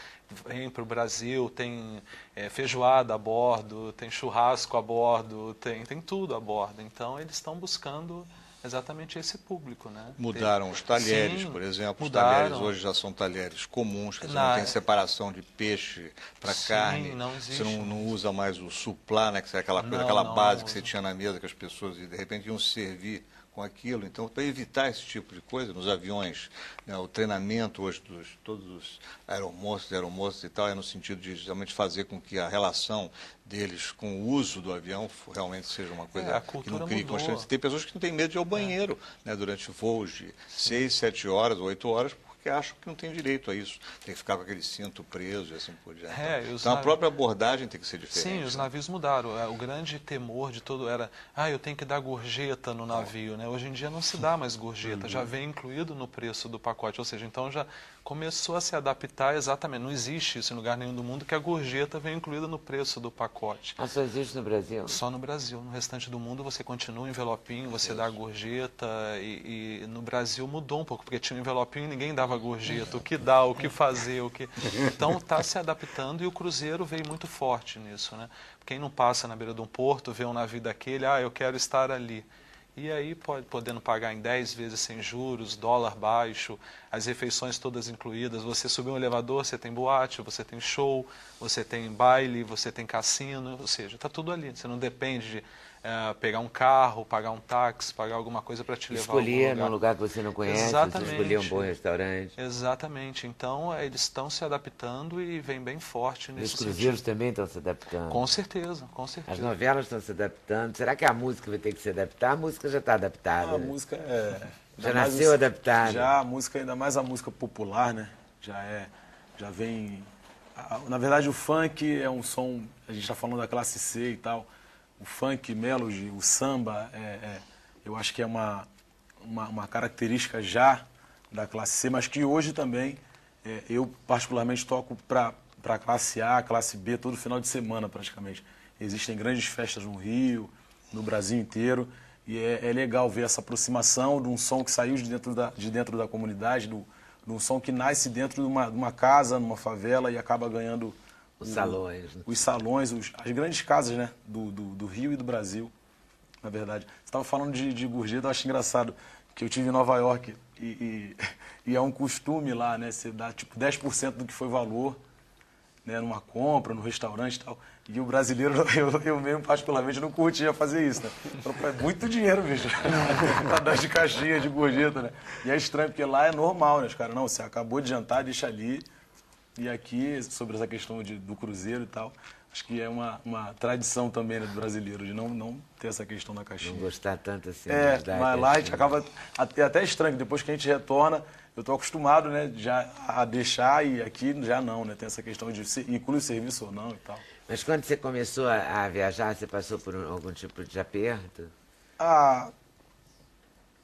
vem para o Brasil, tem feijoada a bordo, tem churrasco a bordo, tem tudo a bordo. Então, eles estão buscando exatamente esse público, né? Mudaram os talheres, Sim, por exemplo. mudaram. Os talheres hoje já são talheres comuns, que não tem separação de peixe para carne. Não existe. Você não usa mais o suplá, né? Que é aquela coisa, aquela base que você tinha na mesa, que as pessoas de repente iam servir com aquilo. Então, para evitar esse tipo de coisa, nos aviões, né, o treinamento hoje dos todos os aeromoços e tal, é no sentido de realmente fazer com que a relação deles com o uso do avião realmente seja uma coisa que não crie constrangimento. Tem pessoas que não têm medo de ir ao banheiro, né, durante voos de 6, 7 horas, 8 horas, porque acham que não tem direito a isso. Tem que ficar com aquele cinto preso e assim por diante. Então a própria abordagem tem que ser diferente. Sim, os navios mudaram. O grande temor de todo era, eu tenho que dar gorjeta no navio, né? Hoje em dia não se dá mais gorjeta, já vem incluído no preço do pacote, ou seja, então já começou a se adaptar exatamente. Não existe isso em lugar nenhum do mundo que a gorjeta vem incluída no preço do pacote. Só existe no Brasil? Só no Brasil. No restante do mundo você continua o envelopinho, você dá a gorjeta e no Brasil mudou um pouco, porque tinha um envelopinho e ninguém dava gorjeta, o que dá, o que fazer, o que... Então está se adaptando e o cruzeiro veio muito forte nisso, né? Quem não passa na beira de um porto, vê um navio daquele, eu quero estar ali. E aí, podendo pagar em 10 vezes sem juros, dólar baixo, as refeições todas incluídas. Você subir um elevador, você tem boate, você tem show, você tem baile, você tem cassino, ou seja, está tudo ali. Você não depende de pegar um carro, pagar um táxi, pagar alguma coisa para te levar a algum escolher num lugar que você não conhece, exatamente. Você escolher um bom restaurante. Exatamente. Então, eles estão se adaptando e vem bem forte nesse Os cruzeiros sentido. também estão se adaptando. Com certeza, com certeza. As novelas estão se adaptando. Será que a música vai ter que se adaptar? A música já está adaptada. A música já nasceu adaptada. Já a música, ainda mais a música popular, né? Já vem... Na verdade, o funk é um som... A gente está falando da classe C e tal. O funk, melody, o samba, eu acho que é uma característica já da classe C, mas que hoje também eu particularmente toco para a classe A, classe B, todo final de semana praticamente. Existem grandes festas no Rio, no Brasil inteiro, e é legal ver essa aproximação de um som que saiu de dentro da comunidade, de um som que nasce dentro de uma casa, numa favela e acaba ganhando... Os salões. Né? Os salões, as grandes casas, né, do Rio e do Brasil, na verdade. Você estava falando de gorjeta, eu acho engraçado, que eu estive em Nova York e é um costume lá, né, você dá tipo 10% do que foi valor, né, numa compra, no restaurante e tal. E o brasileiro, eu mesmo particularmente não curtia fazer isso, né? É muito dinheiro, bicho, pra dar de caixinha, de gorjeta, né? E é estranho, porque lá é normal, né? Os caras, não, você acabou de jantar, deixa ali. E aqui, sobre essa questão do cruzeiro e tal, acho que é uma tradição também, né, do brasileiro, de não ter essa questão da caixinha. Não gostar tanto assim. Mas lá a gente acaba até estranho, depois que a gente retorna, eu estou acostumado, né, já a deixar e aqui já não, né, tem essa questão de inclui o serviço ou não e tal. Mas quando você começou a viajar, você passou por algum tipo de aperto?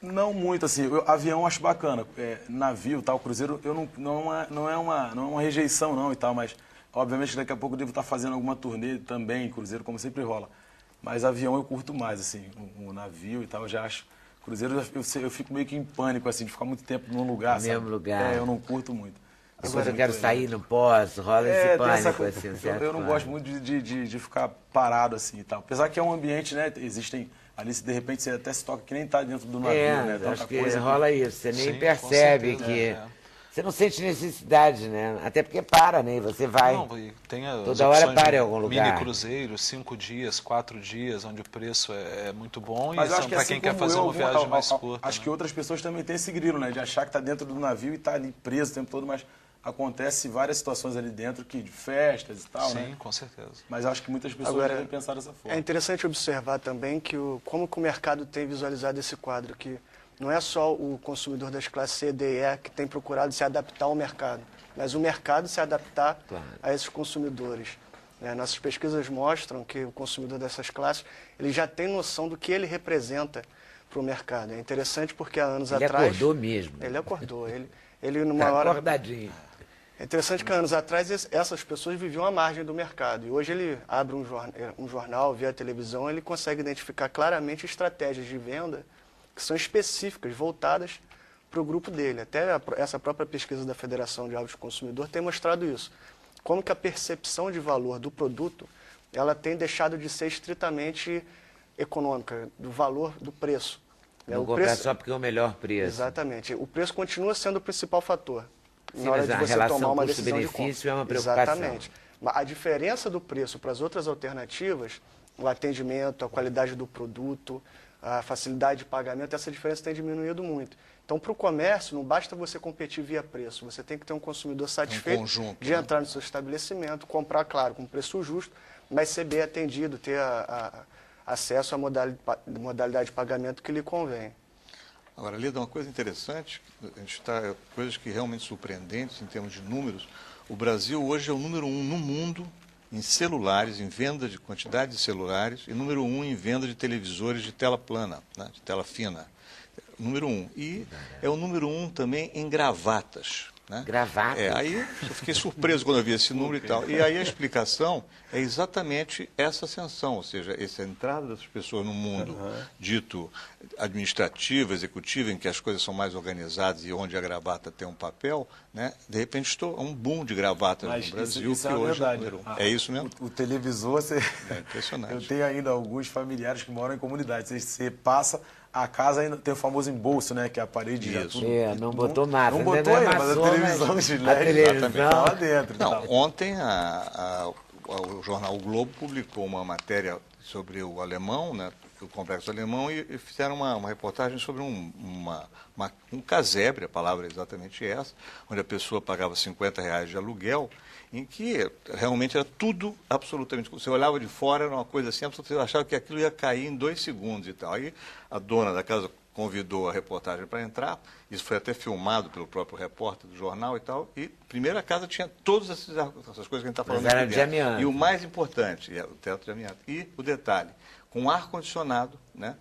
Não muito, assim, avião eu acho bacana, navio, tal, cruzeiro, não é uma rejeição não e tal, mas obviamente daqui a pouco eu devo estar fazendo alguma turnê também, cruzeiro, como sempre rola. Mas avião eu curto mais, assim, o navio e tal, eu já acho. Cruzeiro eu fico meio que em pânico, assim, de ficar muito tempo num lugar, no sabe? mesmo lugar. Eu não curto muito. Agora eu quero sair, não posso, rola esse pânico, assim, eu não gosto muito de ficar parado, assim, e tal. Apesar que é um ambiente, né, existem... Ali, de repente, você até se toca que nem está dentro do navio, né? Tanta acho que coisa rola isso. Você nem Sim, percebe com que... certeza, Você não sente necessidade, né? Até porque para, né? E você vai. Não, tem toda hora para em algum lugar. Mini cruzeiro, 5 dias, 4 dias, onde o preço é muito bom. Mas e acho que para assim quem quer fazer uma viagem mais curta. Acho que outras pessoas também têm esse grilo, né? De achar que está dentro do navio e está ali preso o tempo todo, mas acontece várias situações ali dentro, de festas e tal, né? Sim, com certeza. Mas acho que muitas pessoas devem pensar dessa forma. É interessante observar também que como que o mercado tem visualizado esse quadro, que não é só o consumidor das classes C, D e E que tem procurado se adaptar ao mercado, mas o mercado se adaptar a esses consumidores. Nossas pesquisas mostram que o consumidor dessas classes ele já tem noção do que ele representa para o mercado. É interessante porque há anos atrás... Ele acordou mesmo. Ele acordou. Ele numa Tá hora... acordadinho. É interessante que há anos atrás essas pessoas viviam à margem do mercado. E hoje ele abre um jornal, vê a televisão, ele consegue identificar claramente estratégias de venda que são específicas, voltadas para o grupo dele. Até essa própria pesquisa da Federação de Hábitos do Consumidor tem mostrado isso. Como que a percepção de valor do produto ela tem deixado de ser estritamente econômica, do valor do preço. Não comprar só porque é o melhor preço. Exatamente. O preço continua sendo o principal fator. Sim, na hora mas de a você relação tomar uma decisão de custo-benefício compra. é uma preocupação. Exatamente. Mas a diferença do preço para as outras alternativas, o atendimento, a qualidade do produto, a facilidade de pagamento, essa diferença tem diminuído muito. Então, para o comércio, não basta você competir via preço. Você tem que ter um consumidor satisfeito de entrar no seu estabelecimento, comprar, claro, com preço justo, mas ser bem atendido, ter acesso à modalidade de pagamento que lhe convém. Agora, Lida, uma coisa interessante, a gente está coisas que realmente surpreendentes em termos de números. O Brasil hoje é o número 1 no mundo em celulares, em venda de quantidade de celulares, e número 1 em venda de televisores de tela plana, né, de tela fina. Número 1. E é o número 1 também em gravatas. Né? Gravatas? Aí eu fiquei surpreso quando eu vi esse número e tal. E aí a explicação é exatamente essa ascensão, ou seja, essa entrada dessas pessoas no mundo dito administrativo, executivo, em que as coisas são mais organizadas e onde a gravata tem um papel, né? De repente estou um boom de gravatas no Brasil, isso que é hoje verdade. é número 1. É isso mesmo? O televisor, É impressionante. eu tenho ainda alguns familiares que moram em comunidades. Você passa, a casa ainda tem o famoso embolso, né? Que é a parede já tudo. Não botou massa. Não botou ainda, mas a televisão de LED está lá dentro. Não, ontem o jornal O Globo publicou uma matéria sobre o alemão, né, o complexo alemão, e fizeram uma reportagem sobre um casebre, a palavra é exatamente essa, onde a pessoa pagava R$50 de aluguel, em que realmente era tudo absolutamente... Você olhava de fora, era uma coisa assim, você achava que aquilo ia cair em 2 segundos e tal. Aí a dona da casa convidou a reportagem para entrar, isso foi até filmado pelo próprio repórter do jornal e tal, e primeiro a casa tinha todas essas coisas que a gente está falando Mas era aqui de dentro. amianto. E o mais importante, é o teto de amianto. E o detalhe, com ar-condicionado, né?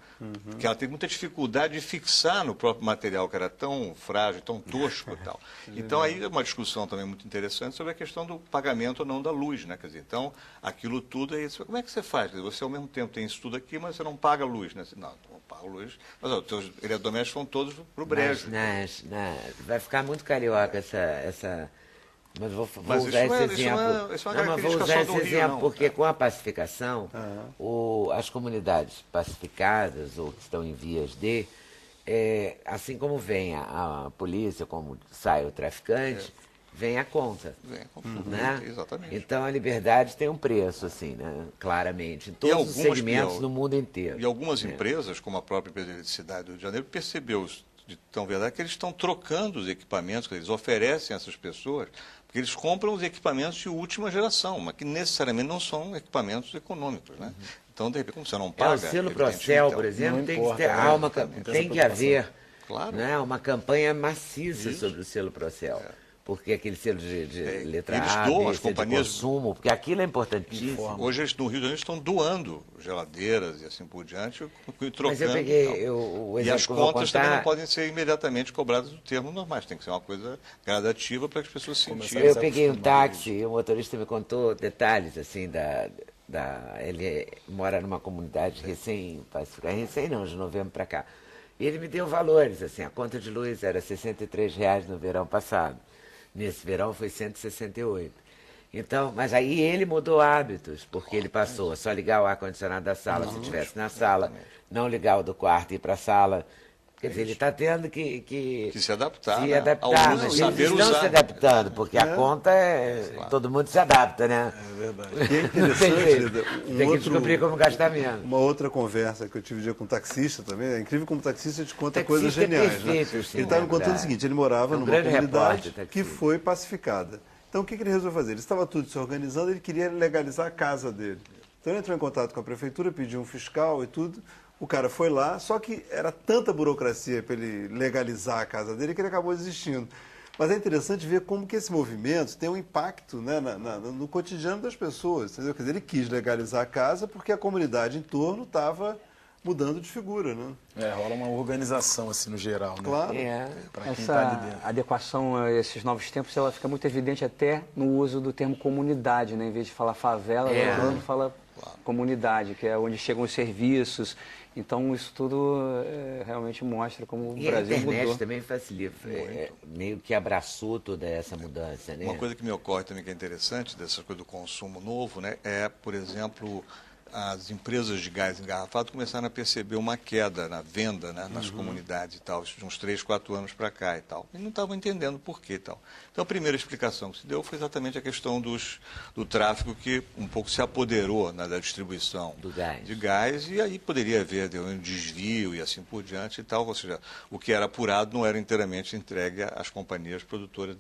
Que ela tem muita dificuldade de fixar no próprio material, que era tão frágil, tão tosco e tal. Então aí é uma discussão também muito interessante sobre a questão do pagamento ou não da luz, né? Quer dizer, então, aquilo tudo é isso. Como é que você faz? Você ao mesmo tempo tem isso tudo aqui, mas você não paga luz, né? Não pago luz. Mas os teus eletrodomésticos vão todos para o brejo. Vai ficar muito carioca essa... Mas vou Mas usar isso esse exemplo. isso é uma Não, mas vou característica usar só esse do Rio, exemplo não. porque com a pacificação, as comunidades pacificadas ou que estão em vias de, assim como vem a polícia, como sai o traficante, vem a conta. Vem, né? Exatamente. Então a liberdade tem um preço, assim, né? Claramente, em todos os segmentos no mundo inteiro. E algumas empresas, como a própria empresa de eletricidade do Rio de Janeiro, percebeu de tão verdade que eles estão trocando os equipamentos que eles oferecem a essas pessoas, porque eles compram os equipamentos de última geração, mas que necessariamente não são equipamentos econômicos, né? Então, de repente, como você não paga... O selo Procel, por exemplo, tem que ter tem que haver, claro, né, uma campanha maciça sobre o selo Procel. Porque aquele selo de letra eles A, doam, B, as C, companhias- de consumo, porque aquilo é importantíssimo. Hoje, eles, no Rio de Janeiro, estão doando geladeiras e assim por diante, trocando. Mas eu e peguei tal. o E exemplo as que eu vou contas também não contar. podem ser imediatamente cobradas no termo normais, tem que ser uma coisa gradativa para que as pessoas sentirem. Eu peguei um táxi e o motorista me contou detalhes assim ele mora numa comunidade recém não, de novembro para cá. E ele me deu valores, assim, a conta de luz era R$63 no verão passado. Nesse verão foi 168. Então, mas aí ele mudou hábitos, porque ele passou a só ligar o ar-condicionado da sala se estivesse na sala, não ligar o do quarto e ir para a sala. Quer dizer, ele está tendo que se adaptar, se né, adaptar, ao uso, mas saber eles estão usar. se adaptando, porque a conta todo mundo se adapta, né? É verdade. E é interessante, Lida, Tem que descobrir como gastar menos. uma outra conversa que eu tive um dia com um taxista também. É incrível como o taxista te conta Taxista coisas é geniais. perfeito, Né? sim, Ele estava é me contando o verdade. seguinte: ele morava É um numa grande comunidade repórter, que taxista. foi pacificada. Então o que ele resolveu fazer? Ele estava tudo se organizando, ele queria legalizar a casa dele. Então ele entrou em contato com a prefeitura, pediu um fiscal e tudo. O cara foi lá, só que era tanta burocracia para ele legalizar a casa dele que ele acabou desistindo. Mas é interessante ver como que esse movimento tem um impacto, né, no cotidiano das pessoas. Entendeu? Quer dizer, ele quis legalizar a casa porque a comunidade em torno estava mudando de figura. Né? Rola uma organização assim no geral, né? Claro. Para quem está ali Essa dentro. adequação a esses novos tempos, ela fica muito evidente até no uso do termo comunidade, né? Em vez de falar favela, todo mundo fala comunidade, que é onde chegam os serviços. Então, isso tudo realmente mostra como o E a Brasil internet mudou. também facilita, meio que abraçou toda essa mudança, né? Uma coisa que me ocorre também que é interessante dessa coisa do consumo novo, né, é, por exemplo, as empresas de gás engarrafado começaram a perceber uma queda na venda, né, nas comunidades e tal, de uns 3, 4 anos para cá e tal. E não estavam entendendo por quê e tal. Então, a primeira explicação que se deu foi exatamente a questão do tráfego que um pouco se apoderou, né, da distribuição Do gás. de gás, e aí poderia haver um desvio e assim por diante e tal, ou seja, o que era apurado não era inteiramente entregue às companhias produtoras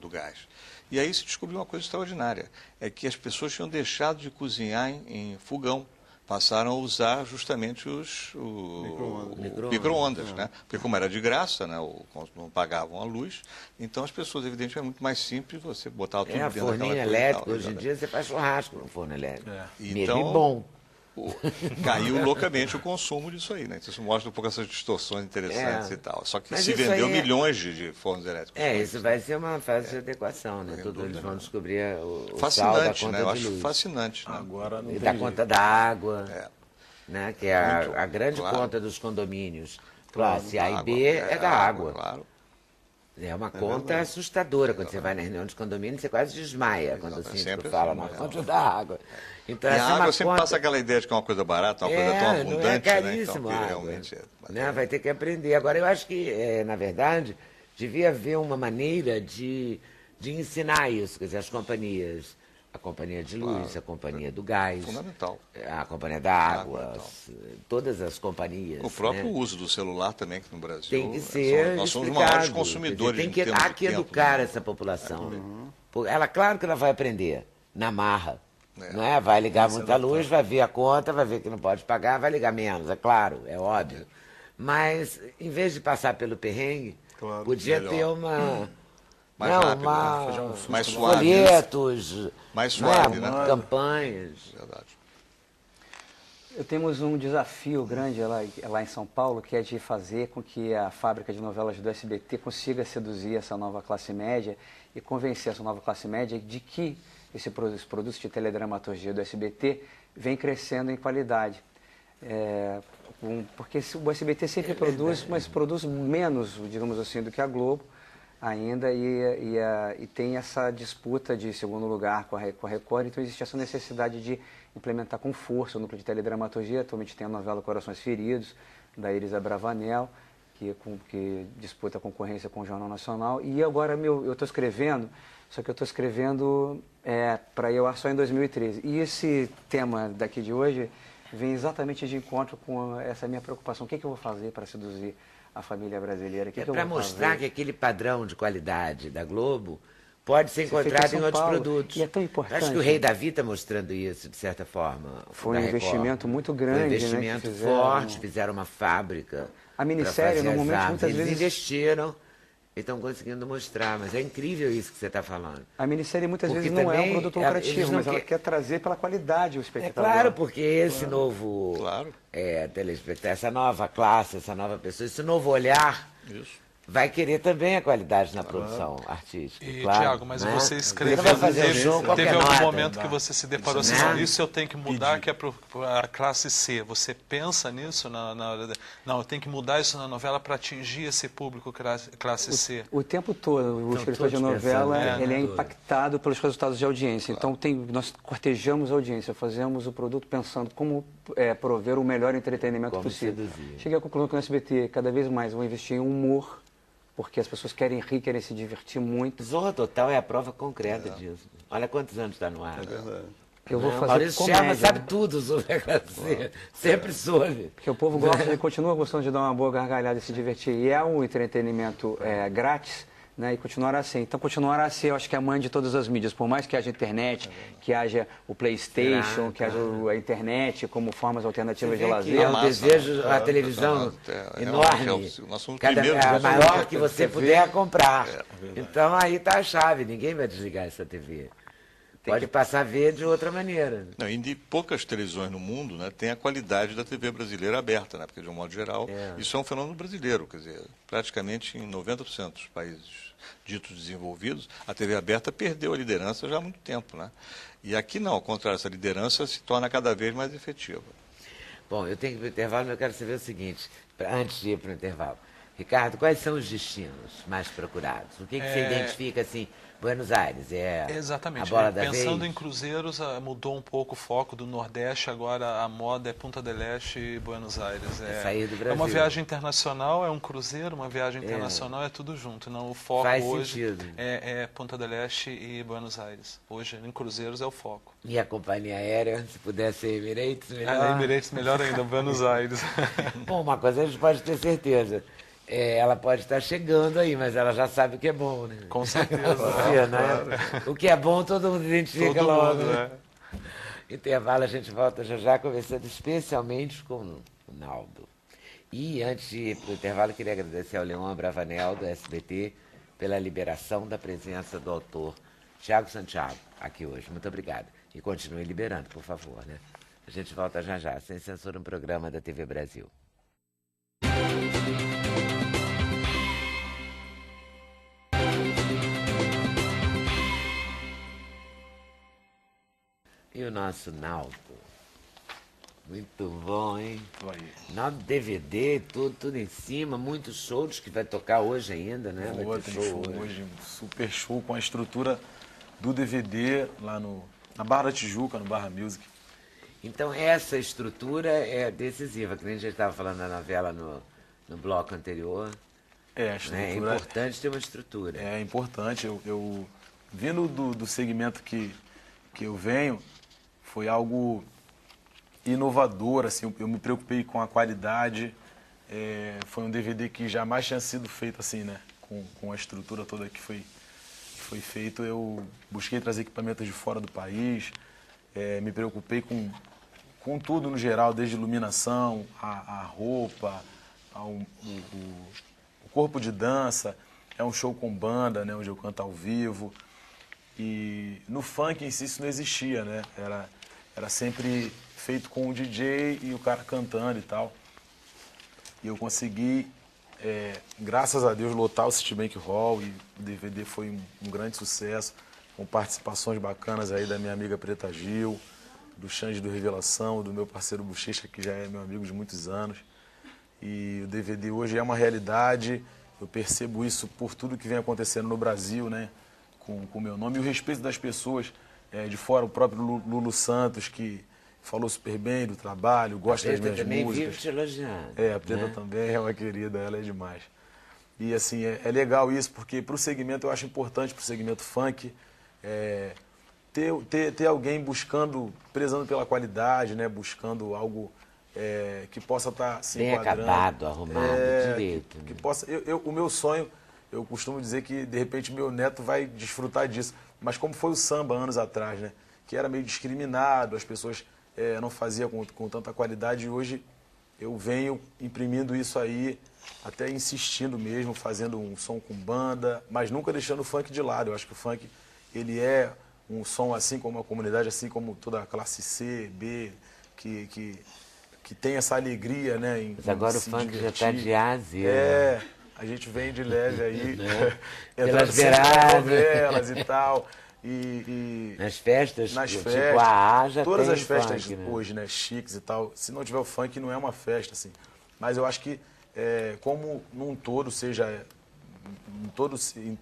do gás. E aí se descobriu uma coisa extraordinária, é que as pessoas tinham deixado de cozinhar em fogão, passaram a usar justamente os micro-ondas, né? Porque como era de graça, né, não pagavam a luz, então as pessoas, evidentemente, é muito mais simples você botar tudo A dentro daquela forninha coisa e elétrica, tal, hoje em exatamente. dia você faz churrasco no forno elétrico. Mesmo Então, e bom. Caiu loucamente o consumo disso aí, né? Então, isso mostra um pouco essas distorções interessantes e tal. Só que Mas se isso vendeu aí milhões de fornos elétricos. Isso vai ser uma fase de adequação, né? Todos eles vão descobrir o sal da Fascinante, conta né? Eu de acho luz. fascinante. Né? Agora não E tem da jeito. conta da água, né? Que é Muito, a grande claro. conta dos condomínios. Classe A e Água, B é da água. Claro. É uma conta assustadora. Quando você vai na reunião de condomínio, você quase desmaia quando o Exatamente. síndico Sempre fala assim, na né? conta da água. Então, E a essa é água uma sempre conta... passa aquela ideia de que é uma coisa barata, uma coisa tão não é abundante, né? Então, caríssimo que a água. realmente Né? Vai ter que aprender. Agora, eu acho que, na verdade, devia haver uma maneira de ensinar isso. Quer dizer, as companhias, a companhia de luz, a companhia do gás, fundamental. a companhia da água, Água, todas as companhias. O próprio né? uso do celular também, que no Brasil Tem que ser nós somos os explicado. maiores Quer consumidores dizer, em termos há de que tempo, educar né? essa população. Ela, claro que ela vai aprender na marra. É. Não é? Vai ligar muita luz, vai ver a conta, vai ver que não pode pagar, vai ligar menos, é claro, é óbvio. Mas, em vez de passar pelo perrengue, Claro, podia melhor. ter uma... Mais não, rápido, uma... né? Mais suave. folhetos, Mais suave, né? né? Campanhas. Verdade. Temos um desafio grande lá em São Paulo, que é de fazer com que a fábrica de novelas do SBT consiga seduzir essa nova classe média e convencer essa nova classe média de que esse produto de teledramaturgia do SBT vem crescendo em qualidade. Porque o SBT sempre produz, mas produz menos, digamos assim, do que a Globo ainda, e tem essa disputa de segundo lugar com a Record, então existe essa necessidade de implementar com força o núcleo de teledramaturgia. Atualmente tem a novela Corações Feridos, da Iris Abravanel, que disputa a concorrência com o Jornal Nacional, e agora eu estou escrevendo, só que eu estou escrevendo para ir ao ar só em 2013, e esse tema daqui de hoje vem exatamente de encontro com essa minha preocupação. O que eu vou fazer para seduzir a família brasileira? Que eu Para vou mostrar fazer? que aquele padrão de qualidade da Globo pode ser Ser feito encontrado em São em outros Paulo. produtos. E é tão importante. Acho que o Rei Davi está mostrando isso, de certa forma. Foi um da Record. investimento muito Foi grande, um né, investimento que fizeram. forte, fizeram uma fábrica. A minissérie, pra fazer normalmente, as armas. muitas Eles vezes- investiram e estão conseguindo mostrar, mas é incrível isso que você está falando. A minissérie mueles Porque vezes não é um também, produto eles lucrativo, não mas ela quer- quer trazer pela qualidade o É espectador. claro, porque esse novo Claro. telespectador, essa nova classe, essa nova pessoa, esse novo olhar, Isso. vai querer também a qualidade na produção artística. E, claro, Tiago, mas né? você Você escreveu, vai fazer um teve, show, qualquer teve algum nota. momento que você se deparou assim, Né? não, isso eu tenho que mudar, que é para a classe C. Você pensa nisso na hora não, eu tenho que mudar isso na novela para atingir esse público classe C. O tempo todo, o Estão escritor de todos novela, pensando, ele é tudo. impactado pelos resultados de audiência. Então, nós cortejamos a audiência, fazemos o produto pensando como prover o melhor entretenimento Como possível. seduzir. Cheguei à conclusão que no SBT, cada vez mais, vão investir em humor, porque as pessoas querem rir, querem se divertir muito. Zorra Total é a prova concreta disso. Olha quantos anos está no ar. Eu vou fazer Maurício comédia. Sherman sabe tudo sobre a classe C. Sempre soube. Porque o povo gosta, continua gostando de dar uma boa gargalhada e se divertir. E é um entretenimento grátis, né, e continuará assim. Então, continuará a ser, eu acho que a mãe de todas as mídias. Por mais que haja internet, que haja o PlayStation, que haja a internet como formas alternativas de lazer. É um desejo, a televisão enorme. Nós somos Cada primeiros a nós somos maior a que você TV. puder comprar. Então aí está a chave, ninguém vai desligar essa TV. Pode passar a ver de outra maneira. Não, e de poucas televisões no mundo, né, tem a qualidade da TV brasileira aberta, né, porque de um modo geral isso é um fenômeno brasileiro, quer dizer, praticamente em 90% dos países ditos desenvolvidos, a TV aberta perdeu a liderança já há muito tempo, né? E aqui não, ao contrário, essa liderança se torna cada vez mais efetiva. Bom, eu tenho que ir para o intervalo, mas eu quero saber o seguinte, antes de ir para o intervalo. Ricardo, quais são os destinos mais procurados? O que você identifica assim? Buenos Aires Exatamente. a bola da Pensando vez? em cruzeiros, mudou um pouco o foco do Nordeste, agora a moda é Punta del Este e Buenos Aires. É sair do É uma Brasil. viagem internacional, é um cruzeiro, uma viagem internacional, é tudo junto. Não, o foco Faz hoje sentido. é Punta del Este e Buenos Aires. Hoje, em cruzeiros, é o foco. E a companhia aérea, se puder ser Emirates, melhor. A Emirates, melhor ainda, Buenos Aires. Bom, uma coisa a gente pode ter certeza. Ela pode estar chegando aí, mas ela já sabe o que é bom, né? Com certeza. Você, né? O que é bom, todo mundo identifica Todo logo. mundo, Né? Intervalo, a gente volta já já conversando especialmente com o Naldo. E antes de ir para o intervalo, queria agradecer ao Leon Abravanel, do SBT, pela liberação da presença do autor Tiago Santiago aqui hoje. Muito obrigado. E continue liberando, por favor, né? A gente volta já já, sem censura, um programa da TV Brasil. E o nosso Naldo? Muito bom, hein? Naldo DVD, tudo em cima, muitos shows que vai tocar hoje ainda, né? Vai ter Tem show show hoje. hoje, um super show com a estrutura do DVD lá na Barra da Tijuca, no Barra Music. Então essa estrutura é decisiva, que nem a gente estava falando na novela no bloco anterior. A Né? estrutura É importante ter uma estrutura. é importante. Eu vindo do segmento que eu venho, foi algo inovador, assim, eu me preocupei com a qualidade. Foi um DVD que jamais tinha sido feito assim, né? Com a estrutura toda que foi feito. Eu busquei trazer equipamentos de fora do país, me preocupei com tudo no geral, desde iluminação, a roupa, o corpo de dança. É um show com banda, né? Onde eu canto ao vivo. E no funk em si isso não existia, né? Era sempre feito com o DJ e o cara cantando e tal. E eu consegui, graças a Deus, lotar o Citibank Hall, e o DVD foi um grande sucesso, com participações bacanas aí da minha amiga Preta Gil, do Xande do Revelação, do meu parceiro Bochecha, que já é meu amigo de muitos anos. E o DVD hoje é uma realidade, eu percebo isso por tudo que vem acontecendo no Brasil, né? Com o meu nome, e o respeito das pessoas de fora, o próprio Lulu Santos, que falou super bem do trabalho, gosta das minhas também músicas. vive te elogiando. A Preta também é uma querida, ela é demais. E assim, é legal isso, porque para o segmento, eu acho importante, para o segmento funk, ter alguém buscando, prezando pela qualidade, né? Buscando algo que possa estar se Bem enquadrando. acabado, arrumado, direito. Que possa, o meu sonho, eu costumo dizer que, de repente, meu neto vai desfrutar disso. Mas como foi o samba anos atrás, né? Que era meio discriminado, as pessoas não faziam com tanta qualidade, e hoje eu venho imprimindo isso aí, até insistindo mesmo, fazendo um som com banda, mas nunca deixando o funk de lado. Eu acho que o funk, ele é um som assim como a comunidade, assim como toda a classe C, B, que tem essa alegria, né? Mas agora o se funk já está divertir. de A a Z, né? A gente vem de leve aí, Pelas entrando beiradas. novelas e tal. Nas festas, nas tipo festas, a A já todas tem as festas funk, né? hoje, né, chiques e tal, se não tiver o funk não é uma festa, assim. Mas eu acho que como num todo, seja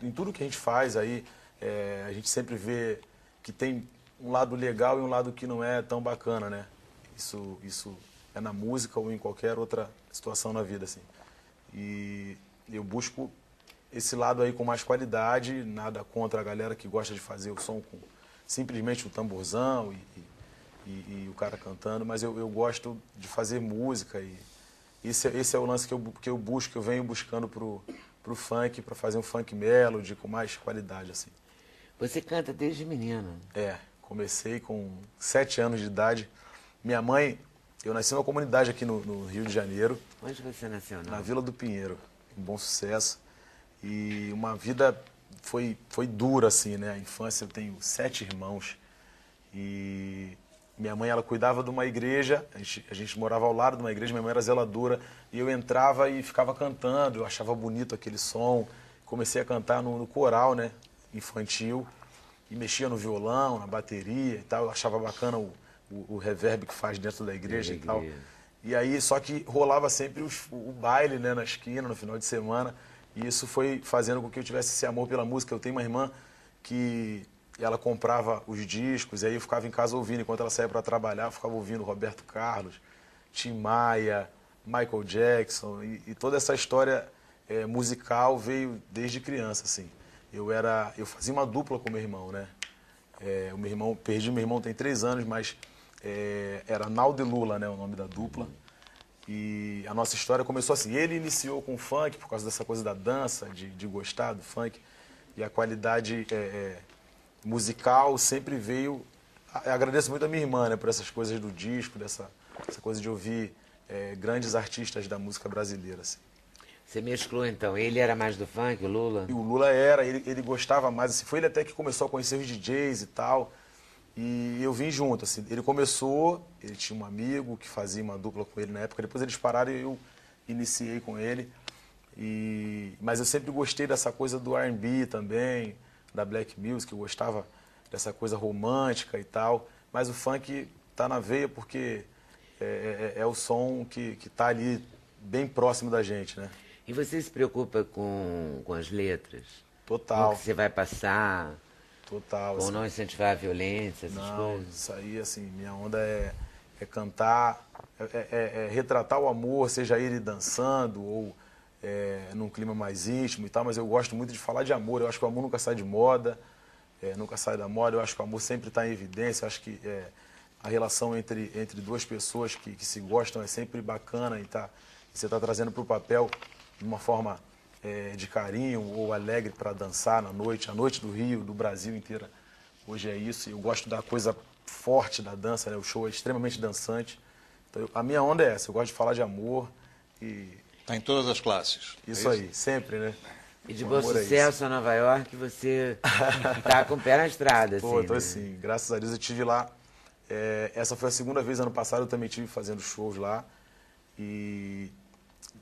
em tudo que a gente faz aí, a gente sempre vê que tem um lado legal e um lado que não é tão bacana, né? Isso é na música ou em qualquer outra situação na vida, assim. E eu busco esse lado aí com mais qualidade, nada contra a galera que gosta de fazer o som com simplesmente o tamborzão e o cara cantando, mas eu gosto de fazer música, e esse é o lance que eu busco, que eu venho buscando pro pro funk, para fazer um funk melody com mais qualidade, assim. Você canta desde menino. Comecei com 7 anos de idade. Minha mãe, eu nasci numa comunidade aqui no Rio de Janeiro. Onde você nasceu? Na Vila do Pinheiro, em Bom Sucesso. E uma vida foi dura, assim, né? A infância, eu tenho 7 irmãos. E minha mãe, ela cuidava de uma igreja, a gente morava ao lado de uma igreja, minha mãe era zeladora, e eu entrava e ficava cantando, eu achava bonito aquele som. Comecei a cantar no coral, né? Infantil, e mexia no violão, na bateria e tal. Eu achava bacana o reverb que faz dentro da igreja e tal. E aí, só que rolava sempre o baile, né, na esquina, no final de semana. E isso foi fazendo com que eu tivesse esse amor pela música. Eu tenho uma irmã que ela comprava os discos, e aí eu ficava em casa ouvindo. Enquanto ela saía para trabalhar, eu ficava ouvindo Roberto Carlos, Tim Maia, Michael Jackson. E toda essa história musical veio desde criança, assim. Eu fazia uma dupla com meu irmão, né? Perdi meu irmão tem 3 anos, mas era Naldo e Lula, né, o nome da dupla. E a nossa história começou assim. Ele iniciou com funk por causa dessa coisa da dança, de gostar do funk. E a qualidade musical sempre veio... Eu agradeço muito a minha irmã, né, por essas coisas do disco, essa coisa de ouvir grandes artistas da música brasileira, assim. Você mesclou, então. Ele era mais do funk, o Lula? E o Lula ele gostava mais, assim, foi ele até que começou a conhecer os DJs e tal, e eu vim junto, assim. Ele começou, ele tinha um amigo que fazia uma dupla com ele na época, depois eles pararam e eu iniciei com ele, mas eu sempre gostei dessa coisa do R&B também, da Black Music, eu gostava dessa coisa romântica e tal, mas o funk tá na veia porque é o som que tá ali bem próximo da gente, né? E você se preocupa com as letras? Total. Com o que você vai passar? Total. Com Assim, não incentivar a violência, essas não, coisas? isso aí, assim, minha onda é cantar, retratar o amor, seja ele dançando ou num clima mais íntimo e tal, mas eu gosto muito de falar de amor. Eu acho que o amor nunca sai de moda, nunca sai da moda. Eu acho que o amor sempre está em evidência. Eu acho que a relação entre duas pessoas que se gostam é sempre bacana e você está trazendo para o papel de uma forma de carinho ou alegre para dançar na noite, a noite do Rio, do Brasil inteira. Hoje é isso, eu gosto da coisa forte da dança, né? O show é extremamente dançante. Então, a minha onda é essa, eu gosto de falar de amor e... Está em todas as classes. Isso aí, sempre, né? E de O Bom amor é Sucesso a Nova York, você tá com o pé na estrada, assim, Pô, tô né? assim, graças a Deus eu estive lá. Essa foi a 2ª vez, ano passado eu também estive fazendo shows lá. E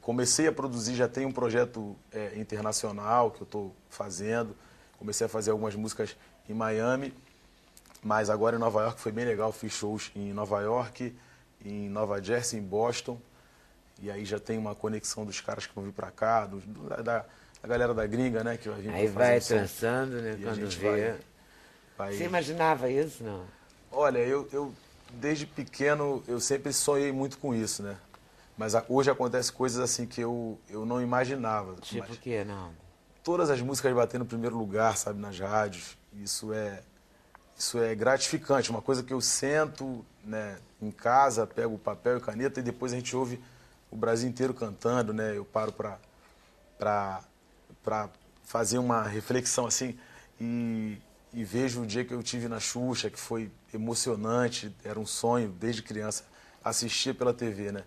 comecei a produzir, já tem um projeto internacional que eu estou fazendo. Comecei a fazer algumas músicas em Miami, mas agora em Nova York foi bem legal. Fiz shows em Nova York, em Nova Jersey, em Boston. E aí já tem uma conexão dos caras que vão vir para cá, da galera da gringa, né? Que vai vir Aí pra vai fazer um som. trançando, né? E a Quando gente vê. vai... Você imaginava isso, não? Olha, eu desde pequeno eu sempre sonhei muito com isso, né? Mas hoje acontece coisas assim que eu não imaginava. Tipo o Mas quê, não? todas as músicas batendo no primeiro lugar, sabe, nas rádios. Isso é gratificante, uma coisa que eu sento, né, em casa, pego papel e caneta e depois a gente ouve o Brasil inteiro cantando, né? Eu paro para fazer uma reflexão assim e vejo o dia que eu tive na Xuxa, que foi emocionante, era um sonho desde criança assistir pela TV, né?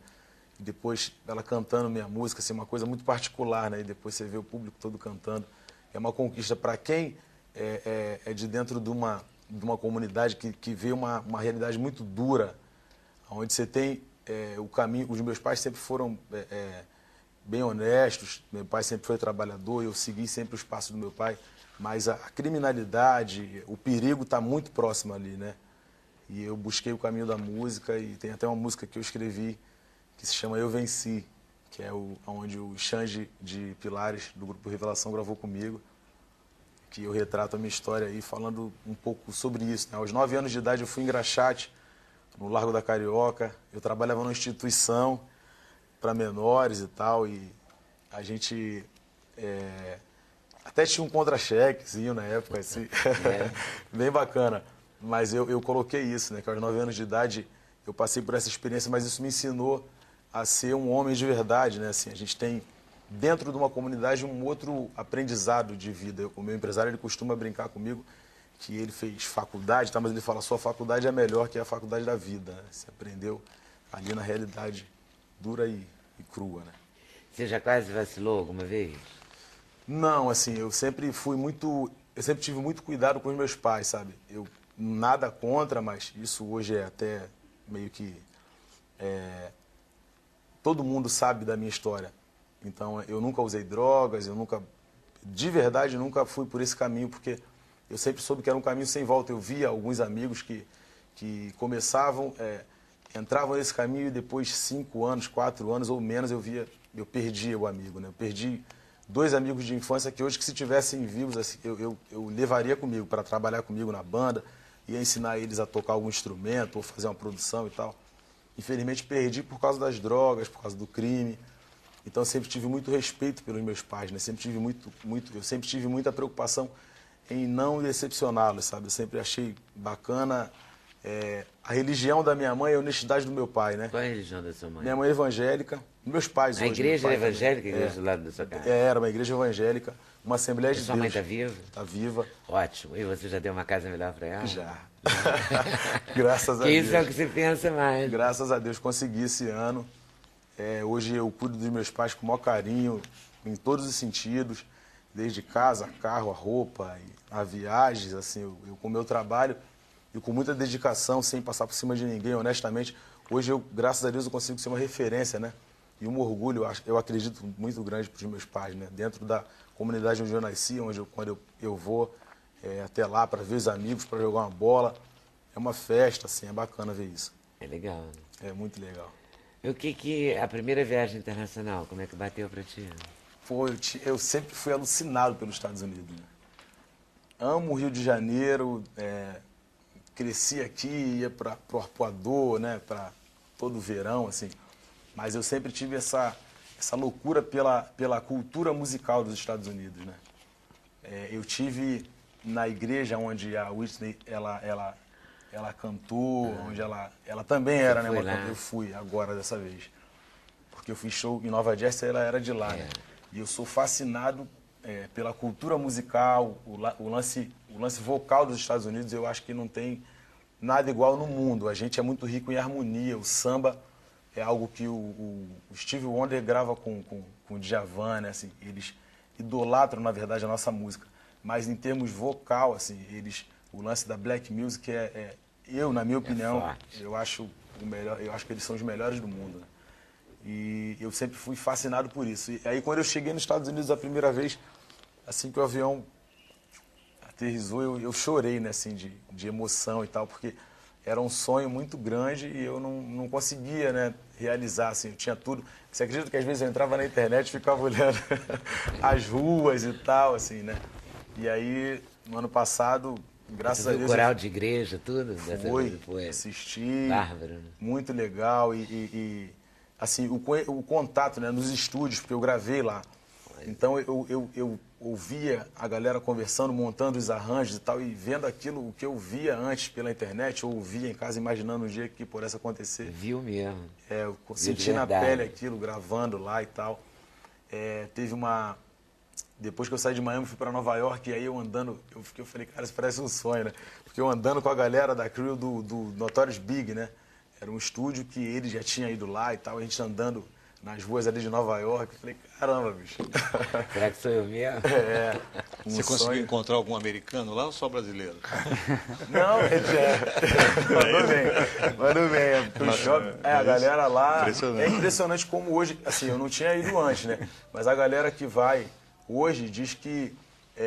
E depois ela cantando minha música, assim, uma coisa muito particular, né? E depois você vê o público todo cantando. É uma conquista para quem é de dentro de uma comunidade que vê uma realidade muito dura, onde você tem o caminho. Os meus pais sempre foram bem honestos, meu pai sempre foi trabalhador, eu segui sempre os passos do meu pai, mas a criminalidade, o perigo está muito próximo ali, né? E eu busquei o caminho da música e tem até uma música que eu escrevi que se chama Eu Venci, que é onde o Xande de Pilares, do Grupo Revelação, gravou comigo, que eu retrato a minha história aí falando um pouco sobre isso, né? Aos 9 anos de idade eu fui engraxate no Largo da Carioca, eu trabalhava numa instituição para menores e tal, e a gente até tinha um contra-chequezinho na época, assim, bem bacana. Mas eu coloquei isso, né? Que aos 9 anos de idade eu passei por essa experiência, mas isso me ensinou a ser um homem de verdade, né? Assim, a gente tem dentro de uma comunidade, um outro aprendizado de vida. O meu empresário, ele costuma brincar comigo que ele fez faculdade, tá? Mas ele fala, sua faculdade é melhor que a faculdade da vida, né? Você aprendeu ali na realidade dura e crua, né? Você já quase vacilou alguma vez? Não, assim, eu sempre tive muito cuidado com os meus pais, sabe? Eu nada contra, mas isso hoje é até meio que todo mundo sabe da minha história. Então, eu nunca usei drogas, de verdade, nunca fui por esse caminho, porque eu sempre soube que era um caminho sem volta. Eu via alguns amigos que começavam, entravam nesse caminho e depois 5 anos, 4 anos ou menos, eu perdia o amigo, né? Eu perdi 2 amigos de infância que hoje, que se tivessem vivos, assim, eu levaria comigo para trabalhar comigo na banda, ia ensinar eles a tocar algum instrumento ou fazer uma produção e tal. Infelizmente perdi por causa das drogas, por causa do crime. Então eu sempre tive muito respeito pelos meus pais, né? Eu sempre tive muita preocupação em não decepcioná-los, sabe? Eu sempre achei bacana a religião da minha mãe e a honestidade do meu pai, né? Qual é a religião da sua mãe? Minha mãe é evangélica, meus pais A hoje, igreja meu era pai evangélica, a também. igreja do lado da sua casa? Era uma igreja evangélica, uma Assembleia de Sua Deus. mãe está viva? Está viva. Ótimo. E você já deu uma casa melhor para ela? Já. Graças a Que Deus. isso é o que se pensa mais. Graças a Deus consegui esse ano. Hoje eu cuido dos meus pais com o maior carinho, em todos os sentidos, desde casa, carro, a roupa, a viagens, assim, eu com o meu trabalho e com muita dedicação, sem passar por cima de ninguém, honestamente. Hoje graças a Deus, eu consigo ser uma referência, né? E um orgulho, eu acredito, muito grande para os meus pais, né? Dentro da comunidade onde eu nasci, quando eu vou até lá para ver os amigos, para jogar uma bola, é uma festa, assim, é bacana ver isso. É legal, né? É muito legal. E a primeira viagem internacional, como é que bateu para ti? Eu sempre fui alucinado pelos Estados Unidos, né? Amo o Rio de Janeiro, cresci aqui, ia para o Arpoador, né? Para todo verão, assim. Mas eu sempre tive essa loucura pela cultura musical dos Estados Unidos, né? Eu tive na igreja onde a Whitney, ela cantou, onde ela também era, né? Eu fui agora dessa vez. Porque eu fiz show em Nova Jersey, ela era de lá, né? E eu sou fascinado pela cultura musical, o lance vocal dos Estados Unidos, eu acho que não tem nada igual no mundo. A gente é muito rico em harmonia, o samba é algo que o Stevie Wonder grava com o Djavan, né? Assim, eles idolatram, na verdade, a nossa música. Mas em termos vocal, assim, o lance da black music na minha opinião, eu acho o melhor, eu acho que eles são os melhores do mundo, né? E eu sempre fui fascinado por isso. E aí quando eu cheguei nos Estados Unidos a primeira vez, assim que o avião aterrissou, eu chorei, né, assim, de emoção e tal, porque era um sonho muito grande e eu não conseguia, né, realizar, assim, eu tinha tudo. Você acredita que às vezes eu entrava na internet e ficava olhando as ruas e tal, assim, né? E aí, no ano passado, graças a Deus... O coral de igreja, tudo? Foi, assisti. Bárbaro, né? Muito legal e assim, o contato, né, nos estúdios, porque eu gravei lá. Então eu ouvia a galera conversando, montando os arranjos e tal, e vendo aquilo, o que eu via antes pela internet, ou ouvia em casa, imaginando um dia que pudesse acontecer. Viu mesmo. Eu senti na pele aquilo, gravando lá e tal. Teve uma... Depois que eu saí de Miami, fui para Nova York, e aí eu andando, eu falei, cara, isso parece um sonho, né? Porque eu andando com a galera da crew do Notorious Big, né? Era um estúdio que ele já tinha ido lá e tal, a gente andando nas ruas ali de Nova York. Eu falei, caramba, bicho. Será que sou eu mesmo? Você conseguiu encontrar algum americano lá ou só brasileiro? Não, mandou bem. A galera lá... É impressionante como hoje... Assim, eu não tinha ido antes, né? Mas a galera que vai hoje diz que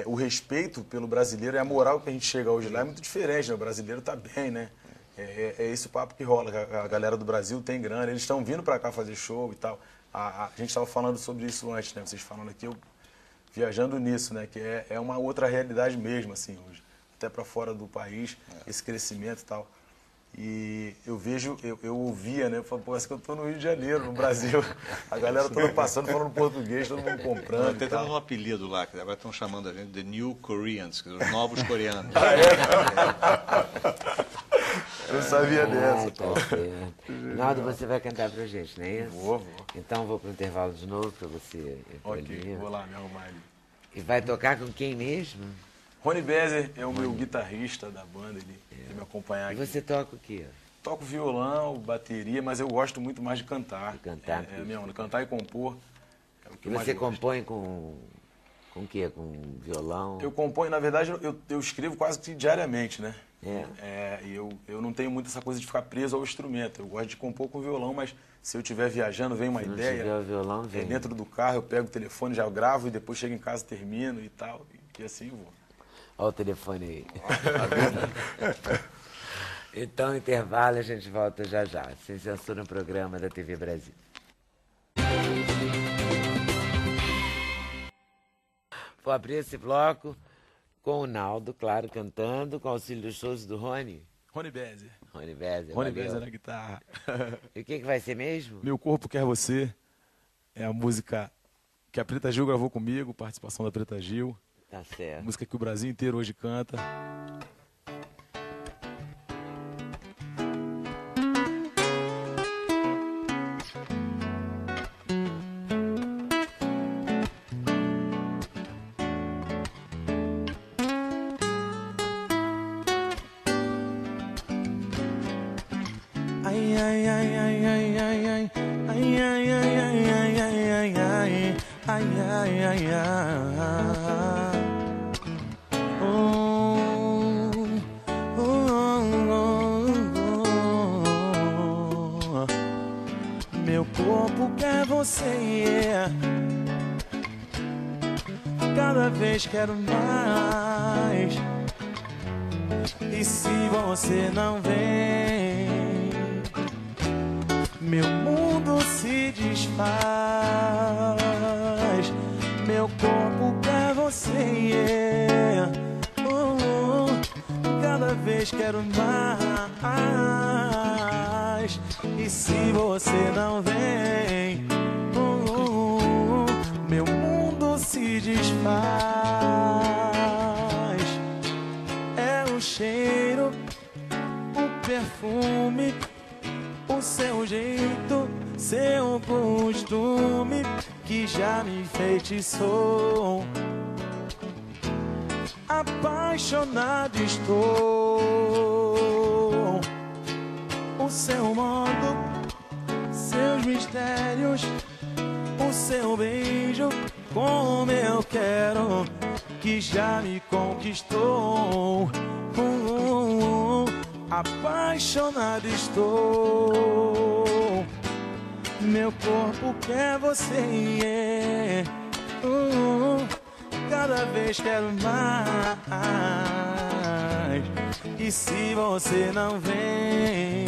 o respeito pelo brasileiro e a moral que a gente chega hoje lá é muito diferente, né? O brasileiro tá bem, né? É esse o papo que rola, a galera do Brasil tem grana, eles estão vindo para cá fazer show e tal. A gente estava falando sobre isso antes, né? Vocês falando aqui, eu viajando nisso, né? Que é uma outra realidade mesmo, assim, hoje. Até para fora do país, esse crescimento e tal. E eu vejo, eu ouvia, né? Eu falo, pô, parece que eu estou no Rio de Janeiro, no Brasil. A galera toda passando, falando português, todo mundo comprando. Tem um apelido lá, que agora estão chamando a gente de New Koreans, os novos coreanos. Eu sabia dessa. Tá certo. Naldo, você vai cantar pra gente, não é isso? Vou. Então vou pro intervalo de novo pra você Ok, recolher. vou lá me arrumar ali. E vai tocar com quem mesmo? Rony Bezer é o meu guitarrista da banda, ele me acompanhar E aqui. você toca o quê? Toco violão, bateria, mas eu gosto muito mais de cantar. De cantar? É a minha onda, cantar e compor. É o que E eu mais você gosto. compõe com o quê? Com violão? Eu componho, na verdade, eu escrevo quase que diariamente, né? É. E eu não tenho muito essa coisa de ficar preso ao instrumento. Eu gosto de compor com violão, mas se eu estiver viajando, vem uma Se não ideia. tiver o violão, vem. Dentro do carro, eu pego o telefone, já gravo e depois chego em casa, termino e tal. E assim eu vou. Olha o telefone aí. Então, intervalo, a gente volta já já. Sem censura no programa da TV Brasil. Vou abrir esse bloco com o Naldo, claro, cantando, com o auxílio dos shows do Rony. Rony Bezer. Rony Bezer. Rony valeu. Bezer na guitarra. E o que vai ser mesmo? Meu Corpo Quer Você é a música que a Preta Gil gravou comigo, participação da Preta Gil. Tá certo. Música que o Brasil inteiro hoje canta. Ai, ai, ai, ai, ai, ai, ai. Ai, ai, ai, ai, ai, ai, ai, ai. Ai, ai, ai, ai. Oh, oh, oh, oh. Meu corpo quer você, cada vez quero mais. E se você não vem, meu mundo se desfaz. Meu corpo quer você, cada vez quero mais. E se você não vem, meu mundo se desfaz. É o cheiro, o perfume, o seu jeito, seu costume que já me enfeitiçou. Apaixonado estou. O seu modo, seus mistérios, o seu beijo, como eu quero, que já me conquistou. Apaixonado estou. Meu corpo quer você, cada vez quero mais. E se você não vem,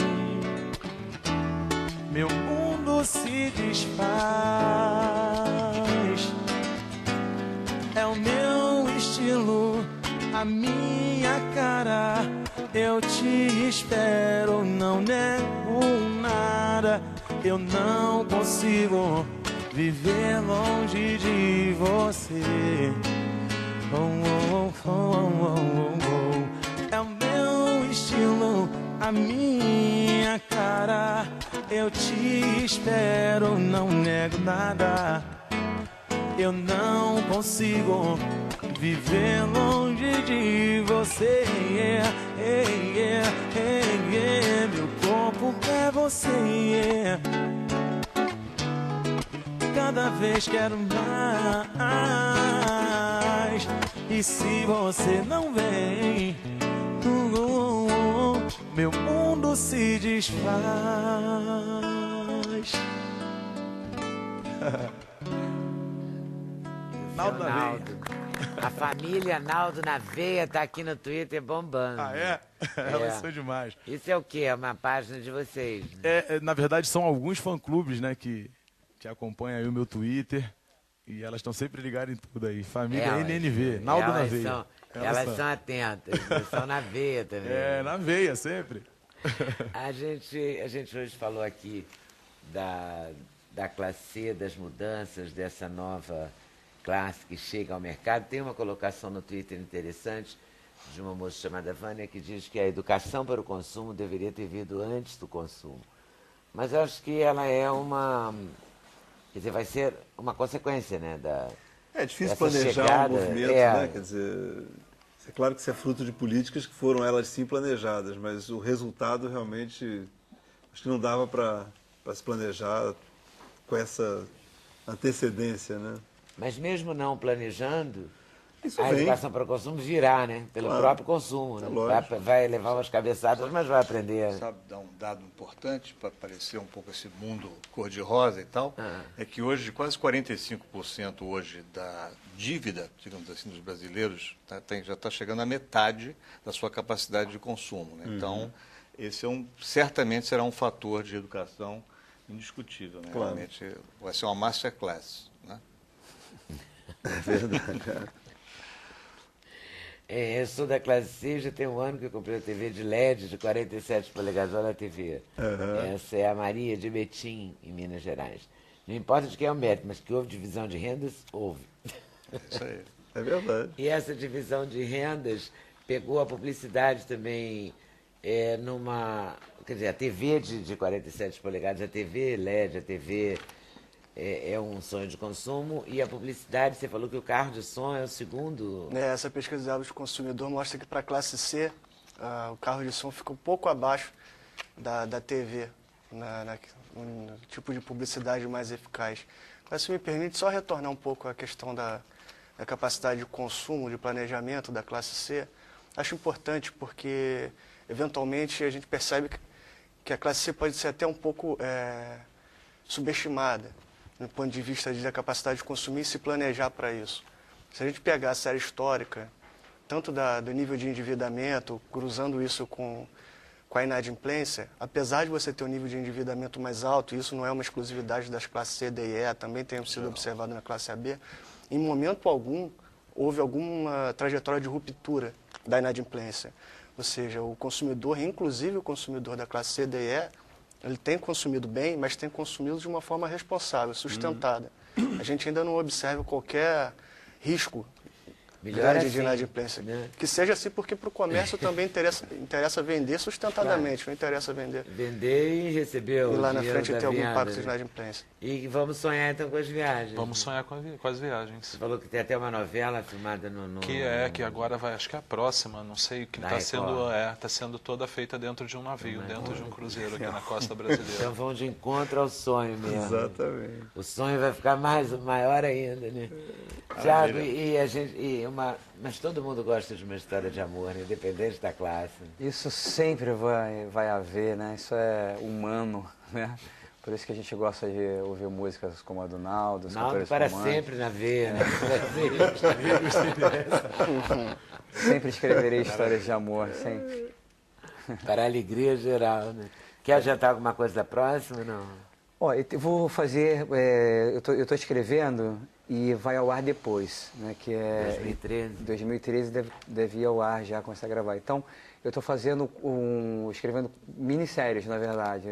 meu mundo se desfaz. É o meu estilo, a minha cara. Eu te espero, não nego nada. Eu não consigo viver longe de você. É o meu estilo, a minha cara. Eu te espero, não nego nada. Eu não consigo viver longe de você. Meu corpo quer você, cada vez quero mais. E se você não vem, meu mundo se desfaz. Naldo na veia. A família Naldo na Veia tá aqui no Twitter bombando. Ah, é? Elas são demais. Isso é o quê? É uma página de vocês, né? Na verdade, são alguns fã-clubes, né, que acompanham aí o meu Twitter. E elas estão sempre ligadas em tudo aí. Família NNV, Naldo na Veia. Elas são atentas, elas são na veia também. Na veia, sempre. A gente hoje falou aqui da classe C, das mudanças, dessa nova classe que chega ao mercado. Tem uma colocação no Twitter interessante de uma moça chamada Vânia, que diz que a educação para o consumo deveria ter vindo antes do consumo. Mas eu acho que ela é uma... Quer dizer, vai ser uma consequência, né? É difícil essa planejar chegada, um movimento, né? Quer dizer, é claro que isso é fruto de políticas que foram elas sim planejadas, mas o resultado realmente, acho que não dava para se planejar com essa antecedência, né? Mas mesmo não planejando, Isso a vem. educação para o consumo virá, né? Pelo Claro. próprio consumo. Né? Lógico. Vai levar umas cabeçadas, mas vai aprender. Sabe, dar um dado importante para parecer um pouco esse mundo cor-de-rosa e tal, é que hoje quase 45% hoje da dívida, digamos assim, dos brasileiros já está chegando à metade da sua capacidade de consumo. Né? Então, esse certamente será um fator de educação indiscutível. Né? Claro. Realmente vai ser uma masterclass. Né? É verdade. Eu sou da classe C, já tem um ano que eu comprei uma TV de LED de 47 polegadas. Olha a TV. Essa é a Maria de Betim, em Minas Gerais. Não importa de quem é o mérito, mas que houve divisão de rendas, houve. Isso aí. É verdade. E essa divisão de rendas pegou a publicidade também numa... Quer dizer, a TV de 47 polegadas, a TV LED, a TV é um sonho de consumo. E a publicidade, você falou que o carro de som é o segundo... Essa pesquisa de hábitos do consumidor mostra que para a classe C, o carro de som fica um pouco abaixo da TV, no tipo de publicidade mais eficaz. Mas se me permite só retornar um pouco à questão da capacidade de consumo, de planejamento da classe C, acho importante porque, eventualmente, a gente percebe que a classe C pode ser até um pouco subestimada, do ponto de vista da capacidade de consumir e se planejar para isso. Se a gente pegar a série histórica, tanto do nível de endividamento, cruzando isso com a inadimplência, apesar de você ter um nível de endividamento mais alto, e isso não é uma exclusividade das classes C, D e E, também tem sido observado na classe AB, em momento algum houve alguma trajetória de ruptura da inadimplência. Ou seja, o consumidor, inclusive o consumidor da classe C, D e E, ele tem consumido bem, mas tem consumido de uma forma responsável, sustentada. A gente ainda não observa qualquer risco Melhor grande assim, de inadimplência. né? Que seja assim, porque para o comércio também interessa vender sustentadamente, não interessa vender. Vender e receber o E lá na dinheiro frente da ter algum venda, impacto de né? inadimplência. E vamos sonhar então com as viagens. Vamos sonhar com as viagens. Você falou que tem até uma novela filmada no... Que agora vai, acho que é a próxima, não sei, que Da está sendo toda feita dentro de um navio, dentro de um cruzeiro aqui na costa brasileira. Então vão de encontro ao sonho mesmo. Exatamente. O sonho vai ficar maior ainda, né? Tiago, mas todo mundo gosta de uma história de amor, né? Independente da classe. Isso sempre vai haver, né? Isso é humano, né? Por isso que a gente gosta de ouvir músicas como a do Naldo, os Naldo cantores para românticos. sempre na veia, né? Sempre escreverei histórias de amor, sempre. Para a alegria geral, né? Quer adiantar alguma coisa da próxima, não? Ó, eu vou fazer, eu tô escrevendo e vai ao ar depois, né? Que é 2013. 2013 deve ir ao ar já, começar a gravar. Então, eu estou fazendo escrevendo minisséries, na verdade,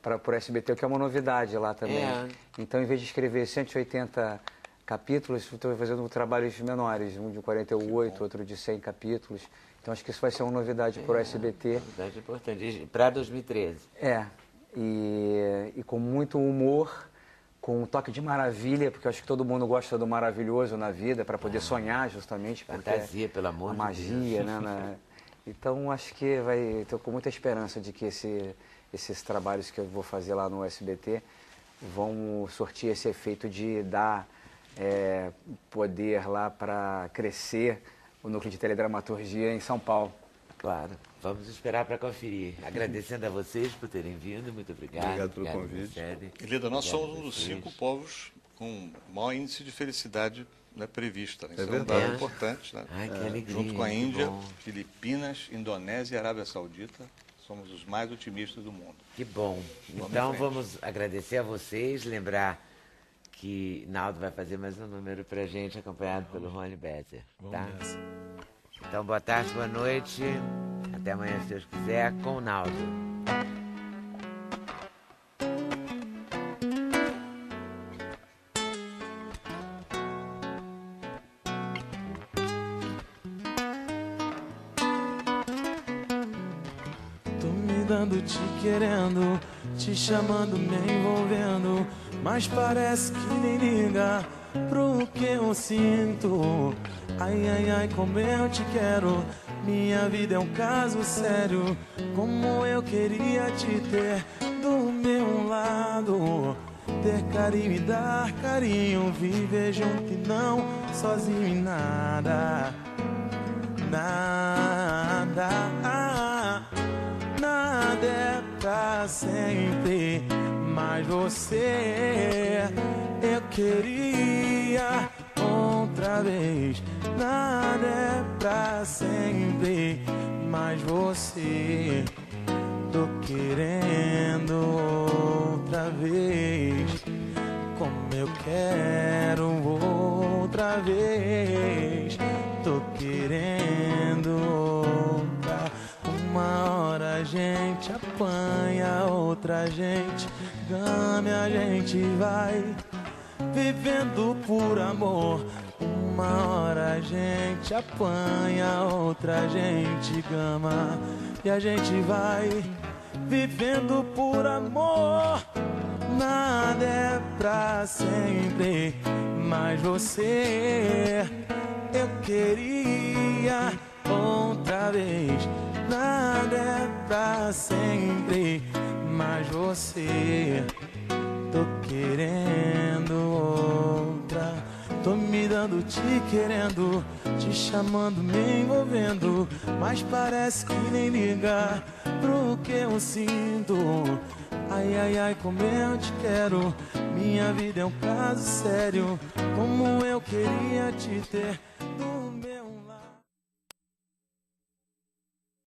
para o SBT, que é uma novidade lá também. É. Então, em vez de escrever 180 capítulos, estou fazendo trabalhos menores, um de 48, outro de 100 capítulos. Então, acho que isso vai ser uma novidade para o SBT. Novidade importante. Para 2013. E com muito humor, com um toque de maravilha, porque eu acho que todo mundo gosta do maravilhoso na vida, para poder sonhar justamente. Porque Fantasia, pelo amor a de magia, Deus. né? Então, acho que estou com muita esperança de que esses trabalhos que eu vou fazer lá no SBT vão sortir esse efeito de dar poder lá para crescer o núcleo de teledramaturgia em São Paulo. Claro. Vamos esperar para conferir. Agradecendo a vocês por terem vindo. Muito obrigado. Obrigado pelo convite. Marcele. Lida, nós Obrigado somos um a dos vocês. 5 povos com maior índice de felicidade, né, prevista. Né? Isso é um verdade. dado importante. Né? Ai, que alegria. Junto com a que Índia, bom. Filipinas, Indonésia e Arábia Saudita, somos os mais otimistas do mundo. Que bom. Vamos Então em frente. vamos agradecer a vocês, lembrar que Naldo vai fazer mais um número pra gente, acompanhado pelo Rony Better. Tá? Vamos nessa. Então boa tarde, boa noite. Até amanhã, se Deus quiser, com o Naldo. dando, te querendo, te chamando, me envolvendo, mas parece que nem liga pro que eu sinto. Ai, ai, ai, como eu te quero, minha vida é um caso sério. Como eu queria te ter do meu lado, ter carinho e dar carinho, viver junto e não sozinho em nada. Nada, nada é pra sempre, mas você eu queria outra vez. Nada é pra sempre, mas você tô querendo outra vez. Como eu quero outra vez. Tô querendo outra. Uma hora a gente apanha, outra a gente ganha, a gente vai vivendo por amor. Uma hora a gente apanha, outra a gente gama, e a gente vai vivendo por amor. Nada é pra sempre, mas você eu queria outra vez. Nada é pra sempre, mas você tô querendo outra. Tô me dando, te querendo, te chamando, me envolvendo, mas parece que nem liga pro que eu sinto. Ai, ai, ai, como eu te quero, minha vida é um caso sério. Como eu queria te ter do meu